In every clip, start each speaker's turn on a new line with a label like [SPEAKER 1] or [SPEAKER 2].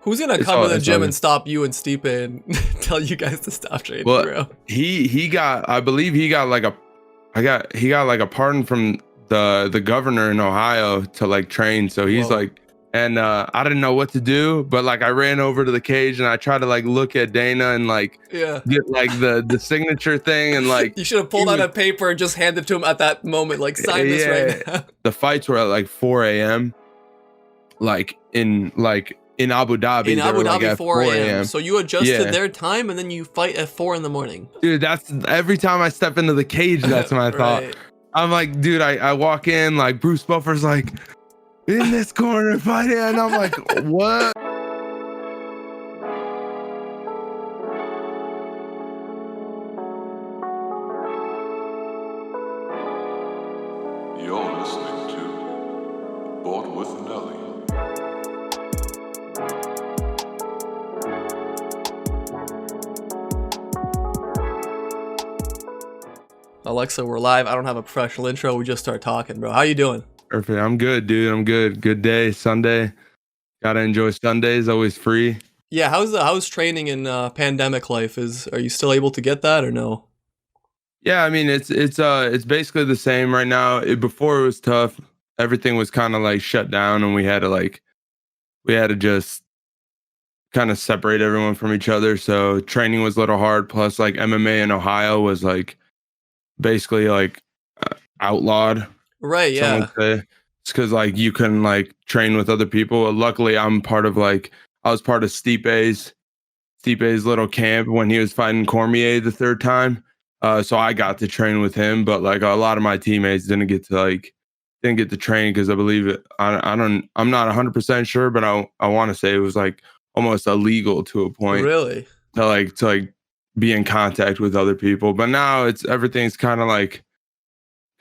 [SPEAKER 1] Who's gonna
[SPEAKER 2] It's
[SPEAKER 1] come
[SPEAKER 2] all
[SPEAKER 1] to the
[SPEAKER 2] it's all
[SPEAKER 1] gym and
[SPEAKER 2] good.
[SPEAKER 1] stop you and Stipe and tell you guys to stop training,
[SPEAKER 2] Well,
[SPEAKER 1] bro?
[SPEAKER 2] he got, I believe he got like he got like a pardon from the governor in Ohio to like train. So he's
[SPEAKER 1] Whoa.
[SPEAKER 2] like, and I didn't know what to do, but like I ran over to the cage and I tried to like look at Dana and like
[SPEAKER 1] Yeah.
[SPEAKER 2] get like the signature thing, and like
[SPEAKER 1] You should have pulled
[SPEAKER 2] he
[SPEAKER 1] out
[SPEAKER 2] was-
[SPEAKER 1] a paper and just handed it to him at that moment. Like, sign this right now.
[SPEAKER 2] the fights were at like 4 a.m. like in Abu Dhabi.
[SPEAKER 1] In
[SPEAKER 2] they
[SPEAKER 1] Abu
[SPEAKER 2] were like
[SPEAKER 1] Dhabi,
[SPEAKER 2] at
[SPEAKER 1] 4 a.m. So you adjust to
[SPEAKER 2] Yeah.
[SPEAKER 1] their time and then you fight at 4 in the morning.
[SPEAKER 2] Dude, that's every time I step into the cage, that's my thought.
[SPEAKER 1] Right.
[SPEAKER 2] I'm like, dude, I walk in, like Bruce Buffer's like in this corner fighting, and I'm like, what?
[SPEAKER 3] You're listening to Bought with Nelly.
[SPEAKER 1] Alexa, we're live. I don't have a professional intro. We just start talking, bro. How you doing?
[SPEAKER 2] Perfect. I'm good, dude. I'm good. Good day. Sunday. Gotta enjoy Sundays. Always free.
[SPEAKER 1] Yeah, how's training in pandemic life? Are you still able to get that or no?
[SPEAKER 2] Yeah, I mean it's basically the same right now. Before it was tough. Everything was kind of like shut down, and we had to just kind of separate everyone from each other. So training was a little hard. Plus, like MMA in Ohio was like basically like outlawed.
[SPEAKER 1] Right,
[SPEAKER 2] Some
[SPEAKER 1] yeah.
[SPEAKER 2] would say. It's because like you couldn't like train with other people. Luckily, I was part of Stipe's little camp when he was fighting Cormier the third time. So I got to train with him, but like a lot of my teammates didn't get to train because I believe it. I'm not 100% sure, but I want to say it was like almost illegal to a point
[SPEAKER 1] Really?
[SPEAKER 2] to be in contact with other people. But now everything's kind of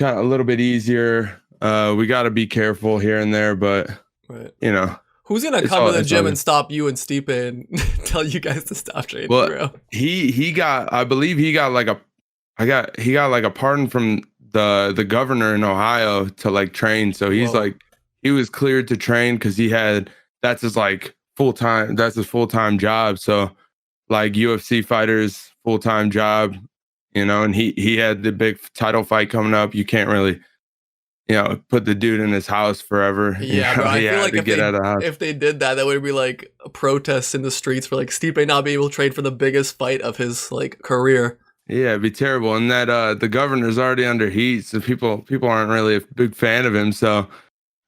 [SPEAKER 2] a little bit easier. We got to be careful here and there, but
[SPEAKER 1] Right.
[SPEAKER 2] you know.
[SPEAKER 1] Who's gonna
[SPEAKER 2] It's
[SPEAKER 1] come
[SPEAKER 2] all-
[SPEAKER 1] to the
[SPEAKER 2] it's
[SPEAKER 1] gym
[SPEAKER 2] all
[SPEAKER 1] and
[SPEAKER 2] good.
[SPEAKER 1] stop you and Stipe and tell you guys to stop training,
[SPEAKER 2] Well,
[SPEAKER 1] bro?
[SPEAKER 2] he got, I believe he got like a pardon from the governor in Ohio to like train. So he's
[SPEAKER 1] Whoa.
[SPEAKER 2] like, he was cleared to train because that's his full-time job. So like UFC fighters full-time job, and he had the big title fight coming up. You can't really, put the dude in his house forever.
[SPEAKER 1] Yeah, bro. I
[SPEAKER 2] He
[SPEAKER 1] feel
[SPEAKER 2] had
[SPEAKER 1] like
[SPEAKER 2] to get out of the house.
[SPEAKER 1] if they did that, that would be like protests in the streets for like Stipe not being able to trade for the biggest fight of his like career.
[SPEAKER 2] Yeah, it'd be terrible. And that the governor's already under heat, so people aren't really a big fan of him. So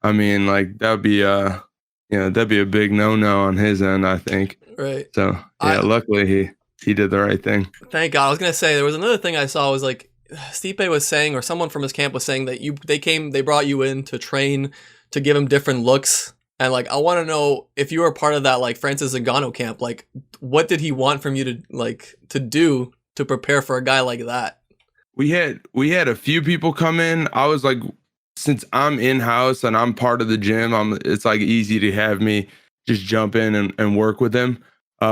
[SPEAKER 2] I mean, like that'd be that'd be a big no-no on his end, I think.
[SPEAKER 1] Right.
[SPEAKER 2] So yeah, luckily he did the right thing.
[SPEAKER 1] Thank God. I was gonna say there was another thing I saw was like Stipe was saying, or someone from his camp was saying that they brought you in to train to give him different looks. And like I want to know if you were part of that like Francis Ngannou camp, like what did he want from you to do to prepare for a guy like that?
[SPEAKER 2] We had a few people come in. I was like, since I'm in-house and I'm part of the gym, it's like easy to have me just jump in and work with him.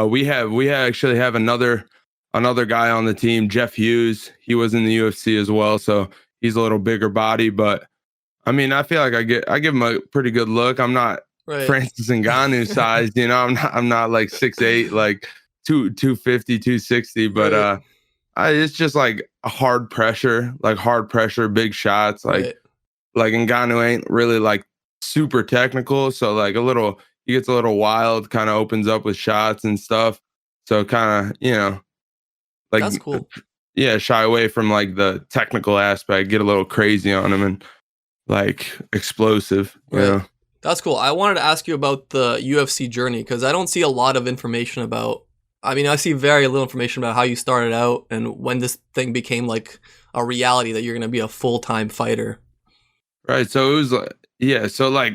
[SPEAKER 2] We actually have another guy on the team, Jeff Hughes. He was in the UFC as well, so he's a little bigger body. But I mean, I feel like I give him a pretty good look. I'm not Francis Ngannou sized, I'm not like 6'8", like 250, 260, but it's just like a hard pressure, big shots. Like Ngannou ain't really like super technical, so like he gets a little wild, kind of opens up with shots and stuff. So kind of, like
[SPEAKER 1] That's cool.
[SPEAKER 2] Yeah, shy away from like the technical aspect, get a little crazy on him and like explosive. You know?
[SPEAKER 1] That's cool. I wanted to ask you about the UFC journey because I don't see a lot of information about. I mean, I see very little information about how you started out and when this thing became like a reality that you're going to be a full-time fighter.
[SPEAKER 2] Right. So it was so like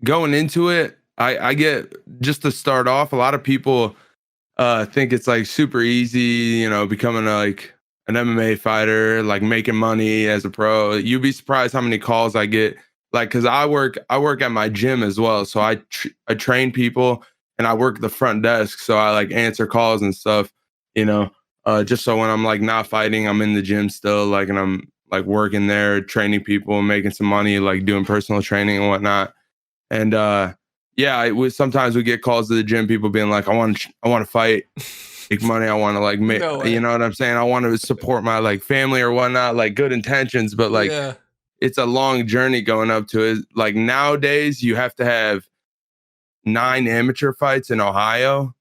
[SPEAKER 2] going into it, I get, just to start off, a lot of people think it's like super easy, becoming like an MMA fighter, like making money as a pro. You'd be surprised how many calls I get, like, because I work at my gym as well. So I train people and I work the front desk. So I like answer calls and stuff, just so when I'm like not fighting, I'm in the gym still, like, and I'm like working there, training people and making some money, like doing personal training and whatnot. And sometimes we get calls to the gym, people being like, I want to fight, make money, I want to like make,
[SPEAKER 1] No way.
[SPEAKER 2] you know what I'm saying? I want to support my like family or whatnot, like good intentions, but like it's a long journey going up to it. Like nowadays, you have to have 9 amateur fights in Ohio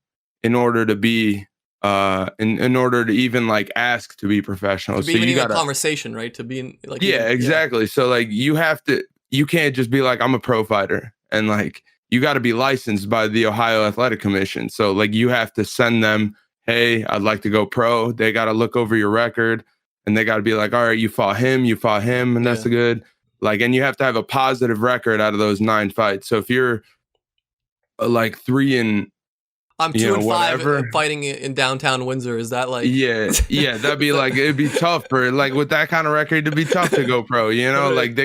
[SPEAKER 2] in order to be in order to even like ask to be professional.
[SPEAKER 1] To be
[SPEAKER 2] so
[SPEAKER 1] even
[SPEAKER 2] you
[SPEAKER 1] in
[SPEAKER 2] got
[SPEAKER 1] a conversation, right? To be in like
[SPEAKER 2] exactly. So like you can't just be like, I'm a pro fighter, and like you got to be licensed by the Ohio Athletic Commission. So like you have to send them, hey, I'd like to go pro. They got to look over your record, and they got to be like, all right, you fought him, and that's good. Like, and you have to have a positive record out of those 9 fights. So if you're like 3 and
[SPEAKER 1] I'm 2 and 5 fighting in downtown Windsor. Is that like?
[SPEAKER 2] Yeah, that'd be like, it'd be tough for like with that kind of record, it'd be tough to go pro. You know, like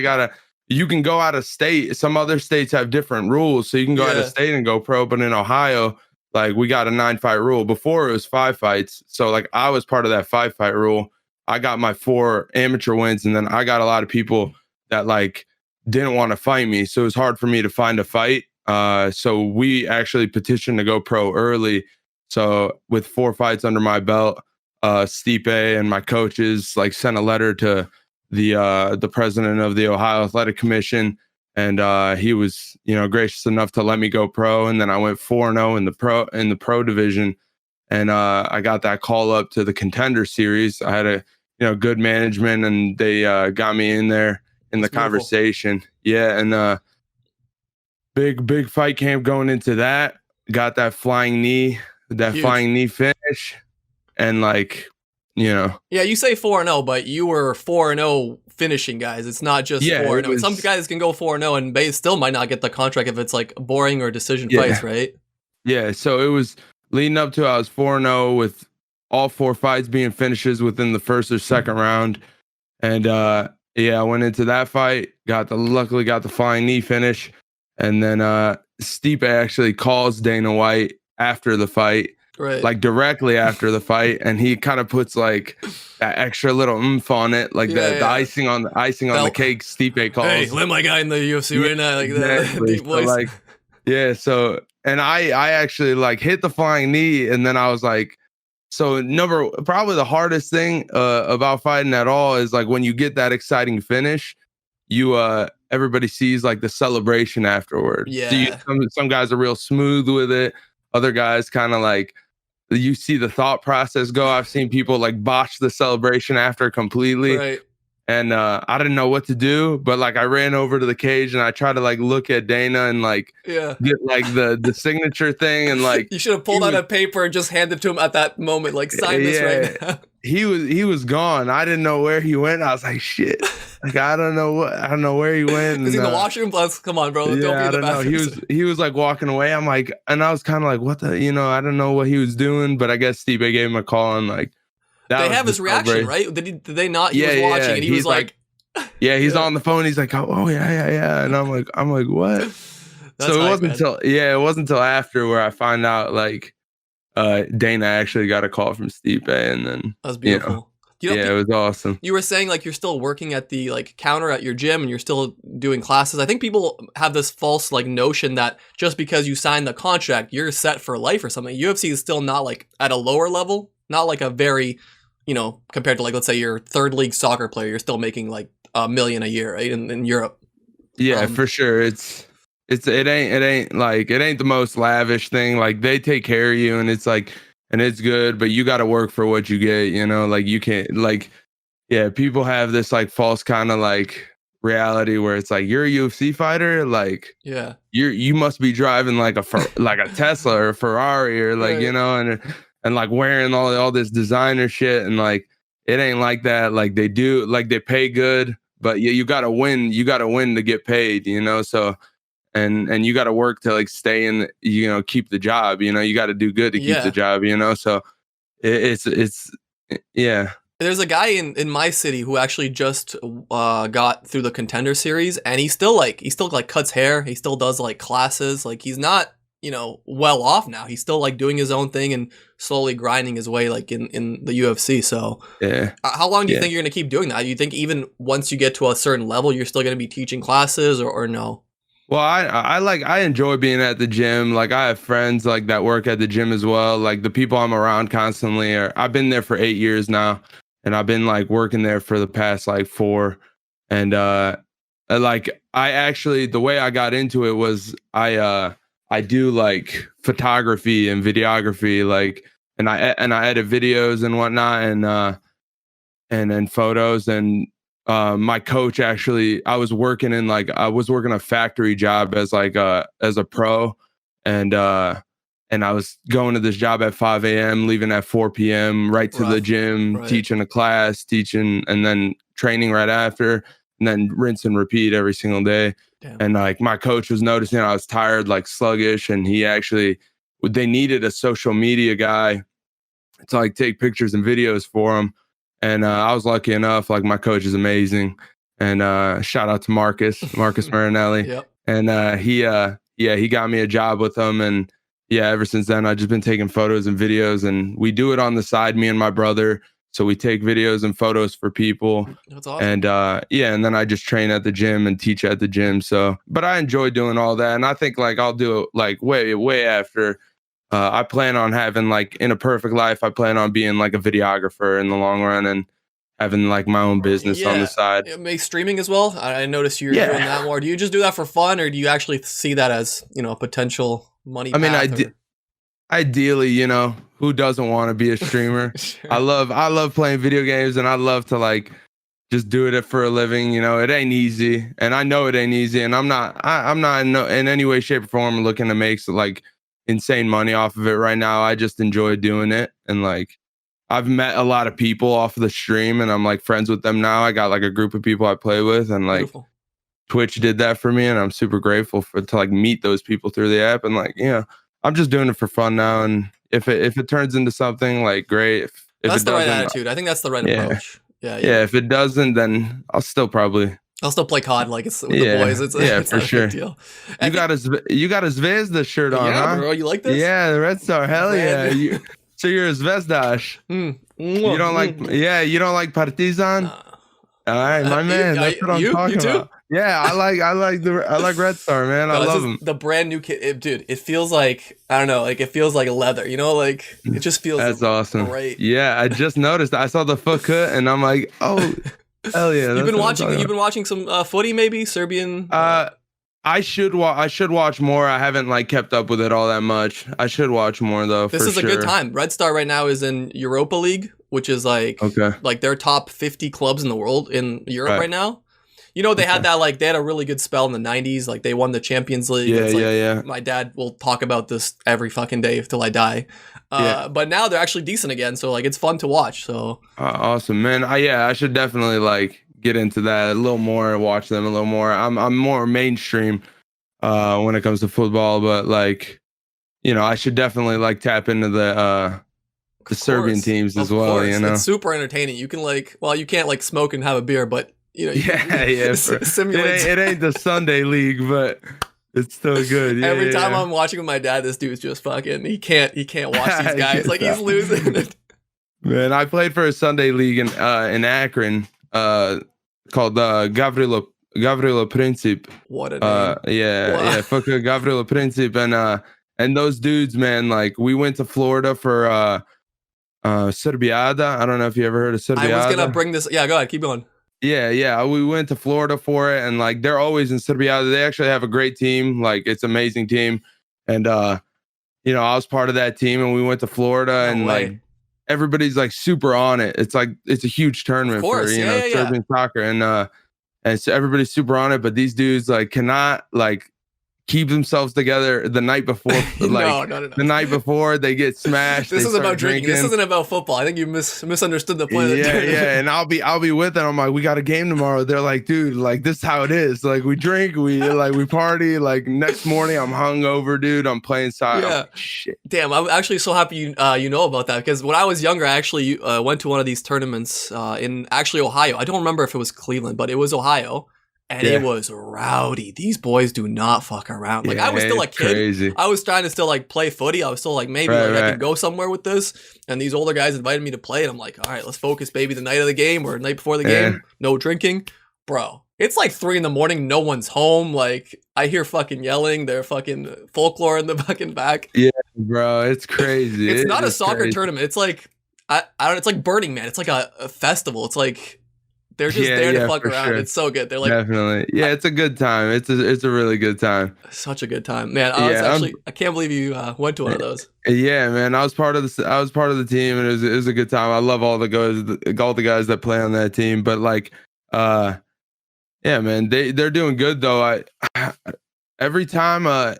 [SPEAKER 2] you can go out of state. Some other states have different rules, so you can go out of state and go pro. But in Ohio, like we got a 9-fight rule. Before it was 5 fights. So like I was part of that 5-fight rule. I got my 4 amateur wins, and then I got a lot of people that like didn't want to fight me, so it was hard for me to find a fight. So we actually petitioned to go pro early. So with 4 fights under my belt, Stipe and my coaches like sent a letter to the president of the Ohio Athletic Commission, and he was, you know, gracious enough to let me go pro. And then I went 4-0 in the pro division, and I got that call up to the Contender Series. I had a good management, and they got me in there in the conversation. Yeah, and big fight camp going into that. Got that flying knee finish, and like, you know.
[SPEAKER 1] Yeah, you say 4-0, but you were 4-0 finishing guys. It's not just 4-0. Some guys can go 4-0 and they still might not get the contract if it's like boring or decision fights, right? Yeah,
[SPEAKER 2] so it was leading up to, I was 4-0 with all 4 fights being finishes within the first or second round. And I went into that fight, luckily got the flying knee finish. And then Stipe actually calls Dana White after the fight, like directly after the fight, and he kind of puts like that extra little oomph on it, like the icing on the cake. Stipe calls,
[SPEAKER 1] "Hey, let my guy in the UFC right now," like
[SPEAKER 2] exactly.
[SPEAKER 1] deep voice.
[SPEAKER 2] So and I actually like hit the flying knee, and then I was like, so probably the hardest thing about fighting at all is like when you get that exciting finish, you everybody sees like the celebration afterward.
[SPEAKER 1] Yeah.
[SPEAKER 2] So some guys are real smooth with it. Other guys kind of like, you see the thought process go. I've seen people like botch the celebration after completely.
[SPEAKER 1] Right.
[SPEAKER 2] And I didn't know what to do, but like I ran over to the cage and I tried to like look at Dana and like get like the signature thing, and like
[SPEAKER 1] you should have pulled out a paper and just handed it to him at that moment, like sign this right now.
[SPEAKER 2] He was gone. I didn't know where he went. I was like, shit. Like I don't know where he went.
[SPEAKER 1] Is he in the washroom? Plus, come on, bro. Don't be in the bathroom.
[SPEAKER 2] He was like walking away. I'm like, and I was kind of like, what the, I don't know what he was doing, but I guess Stipe gave him a call, and like
[SPEAKER 1] they have his reaction, right? Did they not? He was watching, and he was like
[SPEAKER 2] he's on the phone. He's like, oh yeah, and I'm like, what? So it wasn't until after where I find out like Dana actually got a call from Stipe, and then
[SPEAKER 1] that's beautiful.
[SPEAKER 2] It was awesome.
[SPEAKER 1] You were saying like you're still working at the like counter at your gym and you're still doing classes. I think people have this false like notion that just because you signed the contract, you're set for life or something. UFC is still not like at a lower level, not like a very, compared to like, let's say your third league soccer player, you're still making like $1 million a year, right? In Europe.
[SPEAKER 2] Yeah, for sure. It ain't the most lavish thing. Like they take care of you, and it's like, and it's good, but you got to work for what you get, like you can't like, people have this like false kind of like reality where it's like, you're a UFC fighter. Like, you must be driving like a Tesla or a Ferrari or like, and like wearing all this designer shit. And like, it ain't like that. Like they do, like they pay good, but you got to win. You got to win to get paid, so. And you got to work to like stay in, keep the job, you got to do good to keep the job, so it's There's
[SPEAKER 1] a guy in my city who actually just got through the Contender Series, and he still like cuts hair. He still does like classes. Like he's not, well off now. He's still like doing his own thing and slowly grinding his way like in the UFC. So how long do you think you're going to keep doing that? Do you think even once you get to a certain level, you're still going to be teaching classes or no?
[SPEAKER 2] Well, I enjoy being at the gym. Like I have friends like that work at the gym as well. Like the people I'm around constantly I've been there for 8 years now, and I've been like working there for the past like 4. And like I actually, the way I got into it was I do like photography and videography, like, and I edit videos and whatnot, and then photos. And my coach, actually, I was working a factory job as a pro, and I was going to this job at 5 a.m., leaving at 4 p.m., right to the gym,
[SPEAKER 1] right.
[SPEAKER 2] teaching a class, and then training right after, and then rinse and repeat every single day.
[SPEAKER 1] Damn.
[SPEAKER 2] And like my coach was noticing I was tired, like sluggish, and they needed a social media guy to like take pictures and videos for him. And I was lucky enough, like my coach is amazing. And shout out to Marcus Marinelli.
[SPEAKER 1] Yep.
[SPEAKER 2] And he got me a job with him. And yeah, ever since then, I've just been taking photos and videos, and we do it on the side, me and my brother. So we take videos and photos for people.
[SPEAKER 1] That's awesome.
[SPEAKER 2] And and then I just train at the gym and teach at the gym. So, but I enjoy doing all that. And I think like I'll do it like way after. I plan on having, like, in a perfect life, I plan on being like a videographer in the long run and having like my own business on the side.
[SPEAKER 1] Make streaming as well. I noticed you're doing that more. Do you just do that for fun, or do you actually see that as, a potential money path?
[SPEAKER 2] I mean, ideally, who doesn't want to be a streamer? Sure. I love playing video games, and I love to like just do it for a living. It ain't easy, and I know it ain't easy, and I'm not in any way, shape, or form looking to make like insane money off of it right now. I just enjoy doing it, and like I've met a lot of people off of the stream, and I'm like friends with them now. I got like a group of people I play with, and like Beautiful. Twitch did that for me, and I'm super grateful to like meet those people through the app. And like, I'm just doing it for fun now, and if it turns into something, like, great. If
[SPEAKER 1] that's
[SPEAKER 2] it
[SPEAKER 1] the right attitude. I think that's the right approach. Yeah.
[SPEAKER 2] If it doesn't, then I'll still play
[SPEAKER 1] COD like it's with the boys. It's
[SPEAKER 2] for sure.
[SPEAKER 1] A big deal.
[SPEAKER 2] You got a Zvezda shirt on, huh?
[SPEAKER 1] Bro, you like this?
[SPEAKER 2] Yeah, the Red Star. Hell yeah. So you're a Zvezdash. You don't like Partizan?
[SPEAKER 1] Nah.
[SPEAKER 2] All right, my man. That's what I'm talking about. Yeah, I like Red Star, man. I love them.
[SPEAKER 1] The brand new kit, dude. It feels like, I don't know, like it feels like leather. Like it just feels.
[SPEAKER 2] That's awesome.
[SPEAKER 1] Great.
[SPEAKER 2] Yeah, I just noticed. I saw the foot cut, and I'm like, oh, hell yeah.
[SPEAKER 1] You've been watching some footy, maybe Serbian.
[SPEAKER 2] I should watch more. I haven't like kept up with it all that much. I should watch more though.
[SPEAKER 1] This is a good time. Red Star right now is in Europa League, which is like their top 50 clubs in the world in Europe right now. They had that, like, they had a really good spell in the 90s. Like, they won the Champions League.
[SPEAKER 2] Yeah.
[SPEAKER 1] My dad will talk about this every fucking day till I die. But now they're actually decent again. So, like, it's fun to watch. So
[SPEAKER 2] awesome, man. I should definitely, like, get into that a little more, watch them a little more. I'm more mainstream when it comes to football. But, like, I should definitely, like, tap into the Serbian teams as well.
[SPEAKER 1] It's super entertaining. You can, like, you can't, like, smoke and have a beer, but
[SPEAKER 2] it ain't the Sunday league, but it's still good.
[SPEAKER 1] Every time I'm watching with my dad, this dude's just fucking. He can't watch these guys. Like, he's losing it.
[SPEAKER 2] Man, I played for a Sunday league in Akron, called Gavrilo Princip.
[SPEAKER 1] What a name.
[SPEAKER 2] Fuck Gavrilo Princip, and those dudes, man. Like, we went to Florida for Serbiada. I don't know if you ever heard of Serbiada.
[SPEAKER 1] I was gonna bring this. Yeah, go ahead, keep going.
[SPEAKER 2] Yeah. We went to Florida for it, and like they're always in Serbia. They actually have a great team. Like, it's an amazing team. And I was part of that team, and we went to Florida, like everybody's like super on it. It's like it's a huge tournament for Serbian soccer, and so everybody's super on it. But these dudes like cannot like keep themselves together the night before. Like
[SPEAKER 1] no.
[SPEAKER 2] The night before, they get smashed.
[SPEAKER 1] This is about drinking. This isn't about football. I think you misunderstood the point.
[SPEAKER 2] Yeah. And I'll be with them. I'm like, we got a game tomorrow. They're like, dude, like this is how it is. Like, we drink, we party. Like, next morning, I'm hungover, dude. I'm playing soccer.
[SPEAKER 1] Yeah.
[SPEAKER 2] Like, shit.
[SPEAKER 1] Damn, I'm actually so happy you know about that, because when I was younger, I actually went to one of these tournaments in actually Ohio. I don't remember if it was Cleveland, but it was Ohio. And it was rowdy. These boys do not fuck around. Like, I was still a kid.
[SPEAKER 2] Crazy.
[SPEAKER 1] I was trying to still like play footy. I was still like, maybe I can go somewhere with this. And these older guys invited me to play. And I'm like, all right, let's focus, baby. The night of the game or the night before the game, no drinking. Bro, It's like 3 a.m. No one's home. Like I hear fucking yelling. They're fucking folklore in the fucking back.
[SPEAKER 2] Yeah, bro, it's crazy.
[SPEAKER 1] It's not a
[SPEAKER 2] is
[SPEAKER 1] soccer
[SPEAKER 2] crazy.
[SPEAKER 1] tournament. It's like I don't. It's like Burning Man. It's like a festival. It's like they're just there to fuck
[SPEAKER 2] for
[SPEAKER 1] around.
[SPEAKER 2] sure.
[SPEAKER 1] It's so good. They're like
[SPEAKER 2] Definitely. Yeah, it's a good time. It's a really good time.
[SPEAKER 1] such a good time, man. I can't believe you went to one of those.
[SPEAKER 2] Yeah, man. I was part of the team, and it was a good time. I love all the guys that play on that team. But like, yeah, man, they're doing good though. Every time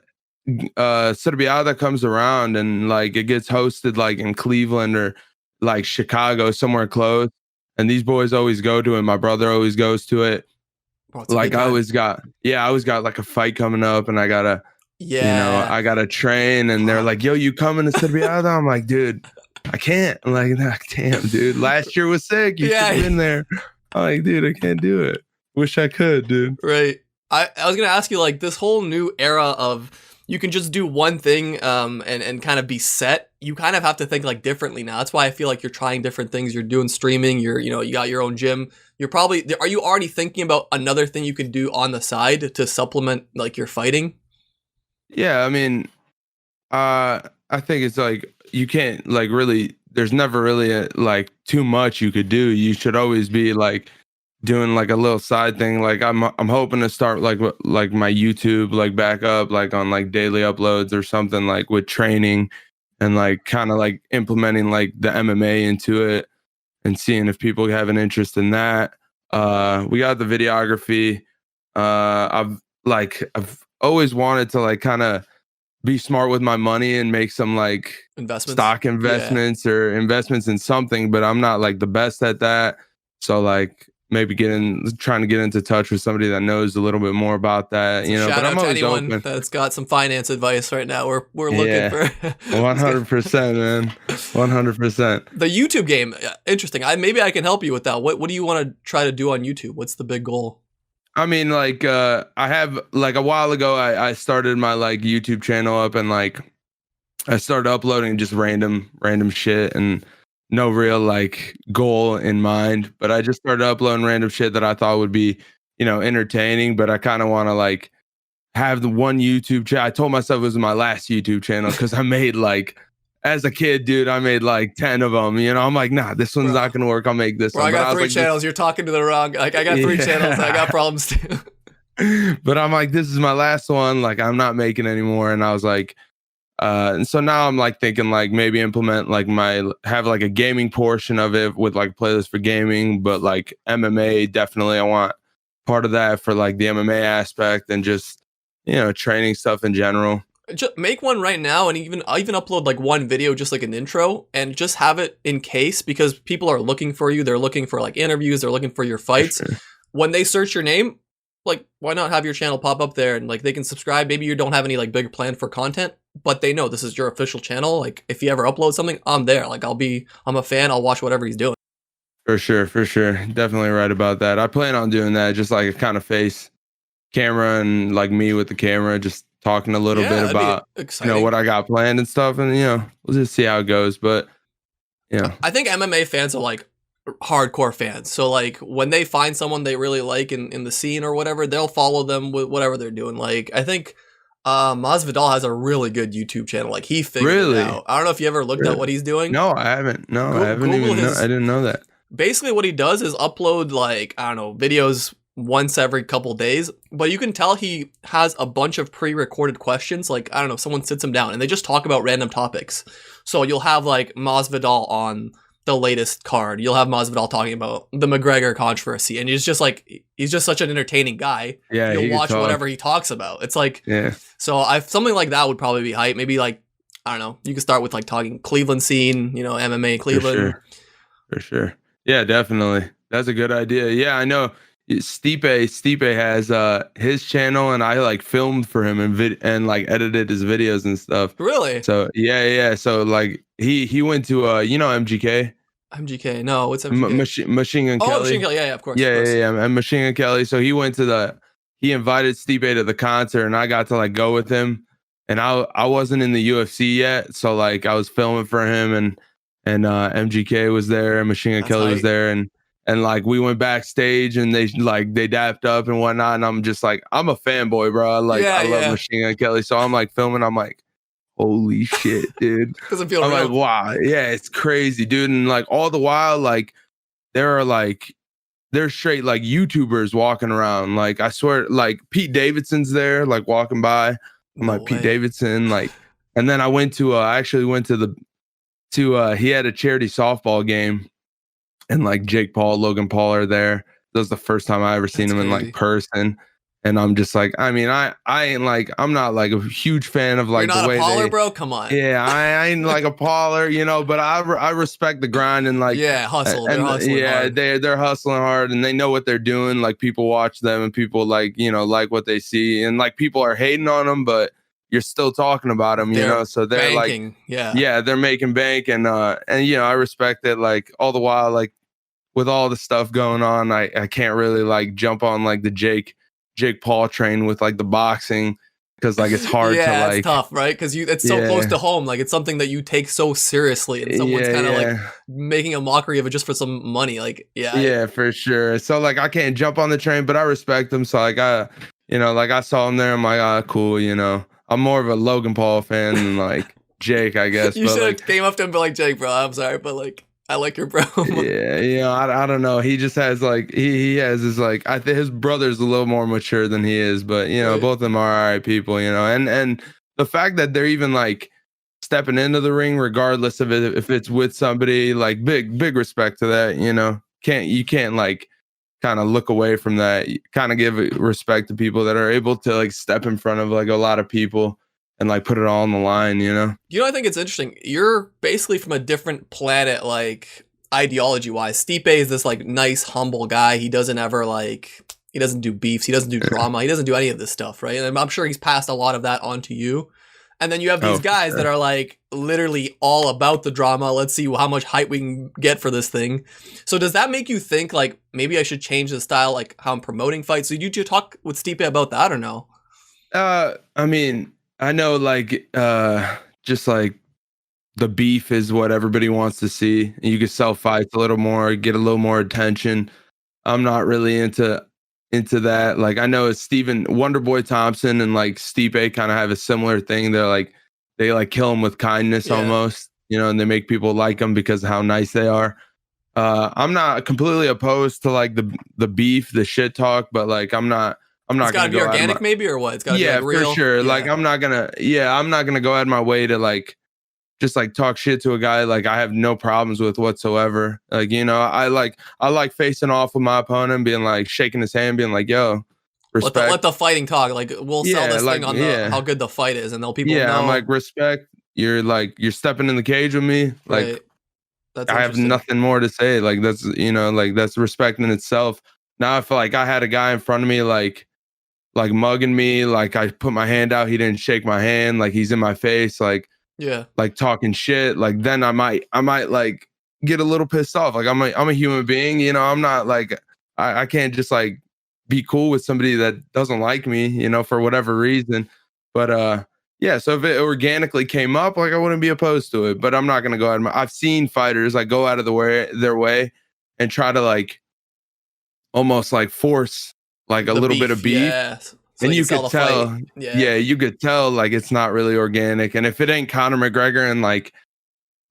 [SPEAKER 2] Serbia comes around and like it gets hosted like in Cleveland or like Chicago, somewhere close, and these boys always go to it. My brother always goes to it.
[SPEAKER 1] Bro,
[SPEAKER 2] Like I always got like a fight coming up, and I gotta train, and they're like, "Yo, you coming to Serbia?" I'm like, "Dude, I can't." I'm like, nah, "Damn, dude, last year was sick. You should have been there." I'm like, "Dude, I can't do it. Wish I could, dude."
[SPEAKER 1] Right. I was gonna ask you, like, this whole new era of you can just do one thing and kind of be set. You kind of have to think like differently now. That's why I feel like you're trying different things. You're doing streaming. You got your own gym. Are you already thinking about another thing you can do on the side to supplement like your fighting?
[SPEAKER 2] Yeah, I mean, I think it's like you can't like really. There's never really like too much you could do. You should always be like doing like a little side thing. Like I'm hoping to start like my YouTube like back up like on like daily uploads or something, like with training and like kind of like implementing like the MMA into it and seeing if people have an interest in that. We got the videography. I've always wanted to like kind of be smart with my money and make some like stock investments or investments in something, but I'm not like the best at that. So like maybe trying to get into touch with somebody that knows a little bit more about that,
[SPEAKER 1] So
[SPEAKER 2] but I'm always
[SPEAKER 1] anyone
[SPEAKER 2] open.
[SPEAKER 1] that's got some finance advice right now. We're looking for
[SPEAKER 2] 100%, man. 100%.
[SPEAKER 1] The YouTube game. Interesting. Maybe I can help you with that. What do you want to try to do on YouTube? What's the big goal?
[SPEAKER 2] I mean, like, I have like a while ago, I started my like YouTube channel up, and like I started uploading just random shit and no real like goal in mind, but I just started uploading random shit that I thought would be, entertaining. But I kind of want to like have the one YouTube channel. I told myself it was my last YouTube channel because I made like, as a kid, dude, I made like 10 of them. I'm like, nah, this one's not gonna work. I'll make this one.
[SPEAKER 1] I got 3 channels. You're talking to the wrong. Like I got 3 channels. I got problems too.
[SPEAKER 2] But I'm like, this is my last one. Like I'm not making anymore. And I was like, and so now I'm like thinking like maybe implement like have like a gaming portion of it with like playlist for gaming, but like MMA, definitely I want part of that for like the MMA aspect and just, training stuff in general.
[SPEAKER 1] Just make one right now, and I'll even upload like one video, just like an intro, and just have it in case, because people are looking for you. They're looking for like interviews. They're looking for your fights.
[SPEAKER 2] Sure.
[SPEAKER 1] When they search your name, like why not have your channel pop up there, and like they can subscribe. Maybe you don't have any like big plan for content, but they know this is your official channel. Like if you ever upload something, I'm there. Like I'm a fan. I'll watch whatever he's doing.
[SPEAKER 2] For sure. Definitely right about that. I plan on doing that, just like a kind of face camera and like me with the camera, just talking a little bit about what I got planned and stuff, and we'll just see how it goes. But
[SPEAKER 1] I think MMA fans are like hardcore fans, so like when they find someone they really like in the scene or whatever, they'll follow them with whatever they're doing. Like I think Masvidal has a really good YouTube channel. Like he figured it out. I don't know if you ever looked at what he's doing.
[SPEAKER 2] No, I haven't. I didn't know that.
[SPEAKER 1] Basically what he does is upload like, I don't know, videos once every couple days, but you can tell he has a bunch of pre-recorded questions. Like, I don't know, someone sits him down and they just talk about random topics. So you'll have like Masvidal on the latest card. You'll have Masvidal talking about the McGregor controversy, and he's just such an entertaining guy.
[SPEAKER 2] Yeah,
[SPEAKER 1] you'll watch whatever he talks about. It's like, so something like that would probably be hype. Maybe like, I don't know, you could start with like talking Cleveland scene, MMA in Cleveland.
[SPEAKER 2] For sure. Yeah, definitely. That's a good idea. Yeah, I know. Stipe has his channel, and I like filmed for him and like edited his videos and stuff.
[SPEAKER 1] Really?
[SPEAKER 2] So yeah. So like he went to MGK.
[SPEAKER 1] MGK? No, what's MGK?
[SPEAKER 2] Machine Gun Kelly.
[SPEAKER 1] Machine Kelly. Yeah, of course.
[SPEAKER 2] Yeah, and Machine Gun Kelly. So he went to he invited Stipe to the concert, and I got to like go with him. And I wasn't in the UFC yet, so like I was filming for him, and MGK was there, and Machine Gun Kelly was there, and and like we went backstage and they dapped up and whatnot, and I'm just like, I'm a fanboy, bro. I love Machine Gun Kelly, so I'm like filming. I'm like, holy shit, dude.
[SPEAKER 1] Doesn't feel
[SPEAKER 2] I'm
[SPEAKER 1] real.
[SPEAKER 2] like, wow, yeah, it's crazy, dude. And like all the while, like there's straight like YouTubers walking around. Like I swear, like Pete Davidson's there, like walking by. I'm like, Pete Davidson, like, and then I actually went to he had a charity softball game, and like Jake Paul, Logan Paul are there. That was the first time I ever seen him in like person. And I'm just like, I mean, I ain't like, I'm not like a huge fan of like
[SPEAKER 1] You're not
[SPEAKER 2] the way
[SPEAKER 1] a Pauler, bro. Come on.
[SPEAKER 2] Yeah, I ain't like a Pauler, you know, but I respect the grind and like
[SPEAKER 1] hustle.
[SPEAKER 2] And
[SPEAKER 1] they're hustling hard.
[SPEAKER 2] they're hustling hard and they know what they're doing. Like people watch them and people like, you know, like what they see, and like people are hating on them, but you're still talking about them, you know. So they're
[SPEAKER 1] banking.
[SPEAKER 2] like, they're making bank, and you know, I respect it. Like all the while, like with all the stuff going on, I can't really like jump on like the Jake Paul train with like the boxing, because like it's hard to like,
[SPEAKER 1] it's tough, right? Because it's so close to home. Like it's something that you take so seriously, and someone's kind of like making a mockery of it just for some money. Like
[SPEAKER 2] for sure. So like I can't jump on the train, but I respect them. So like I saw him there. I'm like, cool. You know, I'm more of a Logan Paul fan than like Jake, I guess.
[SPEAKER 1] You should have came up to him and be like, Jake, bro, I'm sorry, but like, I like your bro.
[SPEAKER 2] I don't know. He just has like he has his like, I think his brother's a little more mature than he is, but you know, both of them are all right people, you know, and the fact that they're even like stepping into the ring, regardless of it, if it's with somebody, like big respect to that, you know. You can't like kind of look away from that. You kind of give respect to people that are able to like step in front of like a lot of people and like put it all on the line, you know?
[SPEAKER 1] You know, I think it's interesting. You're basically from a different planet, like ideology wise. Stipe is this like nice, humble guy. He doesn't ever like, he doesn't do beefs. He doesn't do drama. He doesn't do any of this stuff, right? And I'm sure he's passed a lot of that on to you. And then you have these guys that are like literally all about the drama. Let's see how much hype we can get for this thing. So does that make you think like maybe I should change the style, like how I'm promoting fights? So did you talk with Stipe about that or no?
[SPEAKER 2] I mean, I know like just like the beef is what everybody wants to see. You can sell fights a little more, get a little more attention. I'm not really into that. Like I know Stephen Wonderboy Thompson and like Stipe kind of have a similar thing. They like kill him with kindness almost, you know, and they make people like them because of how nice they are. I'm not completely opposed to like the beef, the shit talk, but like I'm not
[SPEAKER 1] It's gotta be organic, maybe, or what? It's gotta be like real.
[SPEAKER 2] For sure. Yeah. Like I'm not gonna go out of my way to like just like talk shit to a guy like I have no problems with whatsoever. Like, you know, I like facing off with my opponent and being like shaking his hand, being like, yo, respect.
[SPEAKER 1] Let the fighting talk. Like we'll sell this thing on how good the fight is, and they'll people know.
[SPEAKER 2] I'm like, respect. You're stepping in the cage with me. Like
[SPEAKER 1] That's
[SPEAKER 2] I have nothing more to say. Like that's, you know, like that's respect in itself. Now I feel like I had a guy in front of me like mugging me, like I put my hand out, he didn't shake my hand, like he's in my face, like talking shit, like then I might like get a little pissed off. Like I'm a human being, you know. I'm not like I can't just like be cool with somebody that doesn't like me, you know, for whatever reason. But so if it organically came up, like I wouldn't be opposed to it, but I'm not gonna go out. I've seen fighters like go out of their way and try to like almost like force like a little bit of beef, so and you could tell, you could tell like it's not really organic. And if it ain't Conor McGregor and like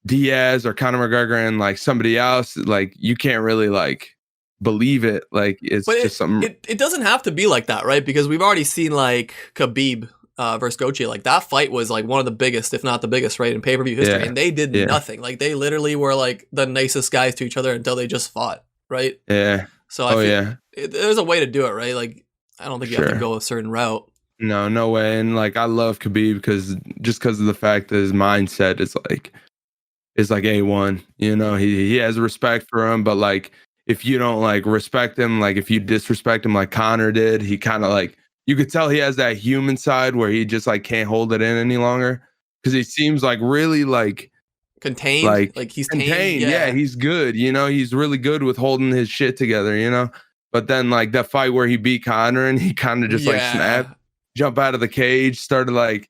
[SPEAKER 2] Diaz or Conor McGregor and like somebody else, like you can't really like believe it. Like it's something.
[SPEAKER 1] It doesn't have to be like that, right? Because we've already seen like Khabib versus Gaethje. Like that fight was like one of the biggest, if not the biggest, right, in pay-per-view history, and they did nothing. Like they literally were like the nicest guys to each other until they just fought, right?
[SPEAKER 2] Yeah.
[SPEAKER 1] So I feel there's a way to do it, right? Like I don't think you have to go a certain route.
[SPEAKER 2] No way. And like I love Khabib because of the fact that his mindset is like A1. You know, he has respect for him, but like if you don't like respect him, like if you disrespect him like Conor did, he kind of like, you could tell he has that human side where he just like can't hold it in any longer because he seems like really like
[SPEAKER 1] contained, like he's contained.
[SPEAKER 2] Yeah, he's good. You know, he's really good with holding his shit together, you know. But then like that fight where he beat Conor and he kind of just like snapped, jump out of the cage, started like,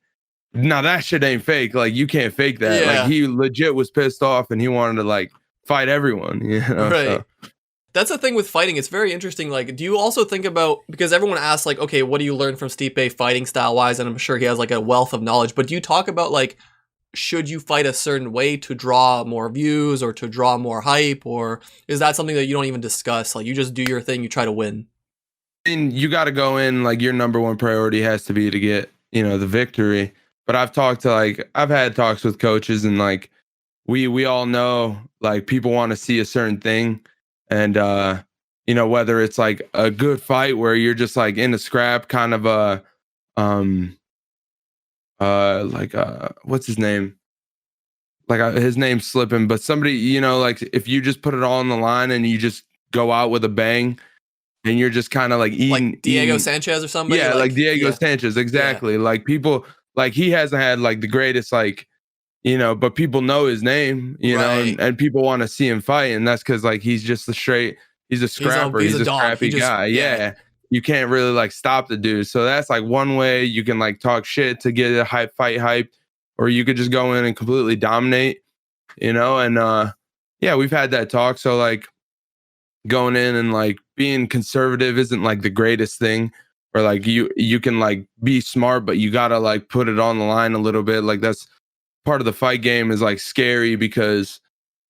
[SPEAKER 2] nah, that shit ain't fake. Like you can't fake that. Like he legit was pissed off and he wanted to like fight everyone, you know.
[SPEAKER 1] Right. That's the thing with fighting. It's very interesting. Like, do you also think about, because everyone asks like, okay, what do you learn from Stipe fighting style wise? And I'm sure he has like a wealth of knowledge. But do you talk about like, should you fight a certain way to draw more views or to draw more hype, or is that something that you don't even discuss? Like, you just do your thing, you try to win.
[SPEAKER 2] I mean, you got to go in like your number one priority has to be to get, the victory. But I've had talks with coaches, and like we all know like people want to see a certain thing, and whether it's like a good fight where you're just like in a scrap, kind of a what's his name? His name's slipping, but somebody, like if you just put it all on the line and you just go out with a bang, and you're just kind of like eating
[SPEAKER 1] like Diego Sanchez or somebody.
[SPEAKER 2] Yeah, like Diego Sanchez, exactly. Yeah. Like people, like he hasn't had like the greatest, like, but people know his name,
[SPEAKER 1] right.
[SPEAKER 2] and people want to see him fight, and that's because like he's just he's a scrapper, he's a scrappy guy. Yeah. You can't really like stop the dude. So that's like one way you can like talk shit to get a fight hyped, or you could just go in and completely dominate, and we've had that talk. So like going in and like being conservative isn't like the greatest thing, or like you can like be smart, but you gotta like put it on the line a little bit. Like that's part of the fight game is like scary because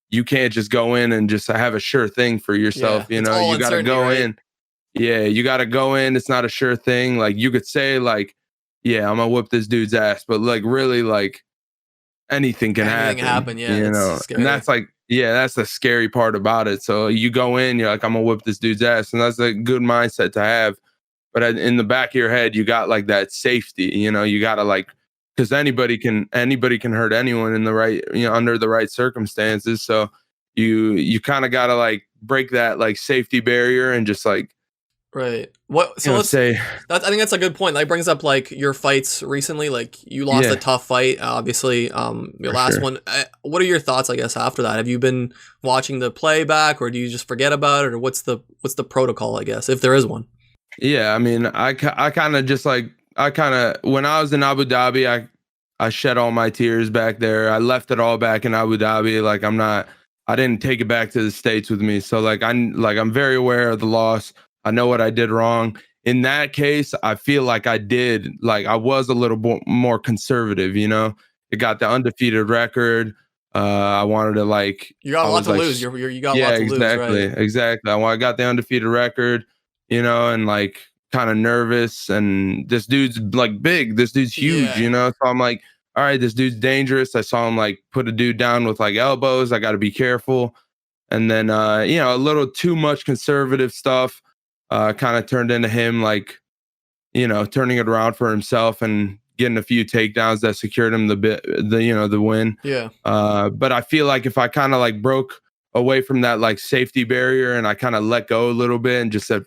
[SPEAKER 2] you can't just go in and just have a sure thing for yourself. You gotta go
[SPEAKER 1] right?
[SPEAKER 2] in. Yeah, you gotta go in. It's not a sure thing. Like you could say like, yeah, I'm gonna whoop this dude's ass, but like really like anything can happen.
[SPEAKER 1] Yeah,
[SPEAKER 2] and that's like, yeah, that's the scary part about it. So you go in, you're like, I'm gonna whip this dude's ass, and that's a good mindset to have. But in the back of your head, you got like that safety. You gotta like, because anybody can hurt anyone in the right, under the right circumstances. So you kind of gotta like break that like safety barrier and just like.
[SPEAKER 1] Right. What? So let's say I think that's a good point. That brings up like your fights recently. Like you lost a tough fight, obviously. Your last one. What are your thoughts? I guess after that, have you been watching the playback, or do you just forget about it, or what's the protocol? I guess if there is one.
[SPEAKER 2] Yeah, I mean, I kind of when I was in Abu Dhabi, I shed all my tears back there. I left it all back in Abu Dhabi. Like I didn't take it back to the States with me. So I'm very aware of the loss. I know what I did wrong. In that case, I feel like I was a little more conservative, It got the undefeated record. I wanted to like.
[SPEAKER 1] You got a lot to lose. You got a lot to lose, right?
[SPEAKER 2] Exactly. I got the undefeated record, and like kind of nervous. And this dude's like big. This dude's huge, So I'm like, all right, this dude's dangerous. I saw him like put a dude down with like elbows. I got to be careful. And then, a little too much conservative stuff. Kind of turned into him like, turning it around for himself and getting a few takedowns that secured him the win.
[SPEAKER 1] Yeah.
[SPEAKER 2] But I feel like if I kind of like broke away from that like safety barrier and I kind of let go a little bit and just said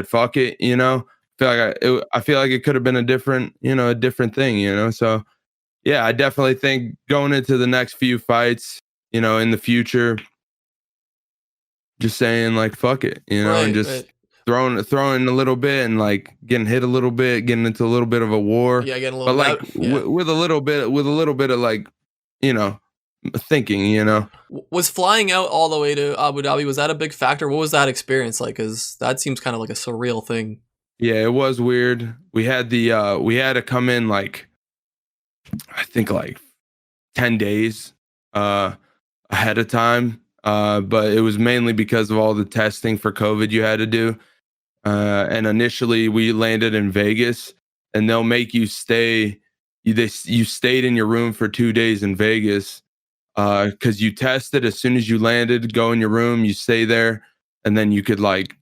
[SPEAKER 2] fuck it, I feel like it could have been a different thing, So yeah, I definitely think going into the next few fights, in the future, just saying like fuck it, and just throwing a little bit and like getting hit a little bit, getting into a little bit of a war.
[SPEAKER 1] Yeah, getting a little
[SPEAKER 2] bit. With a little bit of like, thinking,
[SPEAKER 1] Was flying out all the way to Abu Dhabi, was that a big factor? What was that experience like? Because that seems kind of like a surreal thing.
[SPEAKER 2] Yeah, it was weird. We had to come in like, I think like 10 days ahead of time. But it was mainly because of all the testing for COVID you had to do. And initially we landed in Vegas, and they'll make you stay. You stayed in your room for 2 days in Vegas because you tested as soon as you landed. Go in your room, you stay there, and then you could like,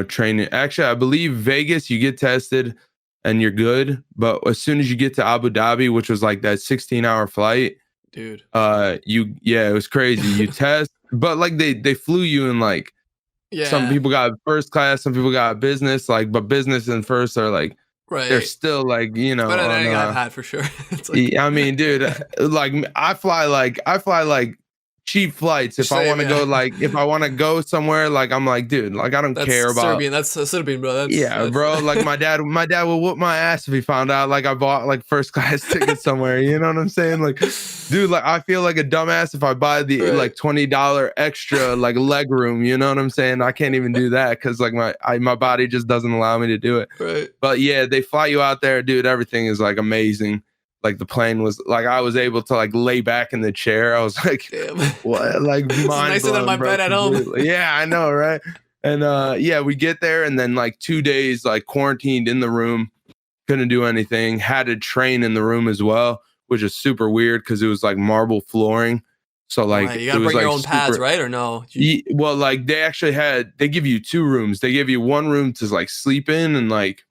[SPEAKER 2] train it. Actually, I believe Vegas you get tested and you're good, but as soon as you get to Abu Dhabi, which was like that 16-hour flight,
[SPEAKER 1] dude,
[SPEAKER 2] it was crazy. You test, but like they flew you in like.
[SPEAKER 1] Yeah.
[SPEAKER 2] Some people got first class, some people got business, like, but business and first are like, they're still like,
[SPEAKER 1] better than I've had for sure.
[SPEAKER 2] I mean, dude, like I fly like cheap flights. If I want to go, like, if I want to go somewhere, like, I'm like, dude, like, I don't care about
[SPEAKER 1] Serbian. That's Serbian, bro. That's
[SPEAKER 2] bro. Like, my dad would whoop my ass if he found out like I bought like first class tickets somewhere. You know what I'm saying? Like, dude, like, I feel like a dumbass if I buy the like $20 extra like leg room. You know what I'm saying? I can't even do that because like my body just doesn't allow me to do it.
[SPEAKER 1] Right.
[SPEAKER 2] But yeah, they fly you out there, dude. Everything is like amazing. Like the plane was like, I was able to like lay back in the chair. I was like,
[SPEAKER 1] damn.
[SPEAKER 2] what? Like, mind
[SPEAKER 1] nicer than my bed at home.
[SPEAKER 2] Yeah, I know, right? And yeah, we get there and then like 2 days like quarantined in the room, couldn't do anything. Had to train in the room as well, which is super weird because it was like marble flooring. So like,
[SPEAKER 1] you gotta bring your own pads, right? Or no?
[SPEAKER 2] Well, like they give you 2 rooms. They give you one room to like sleep in and like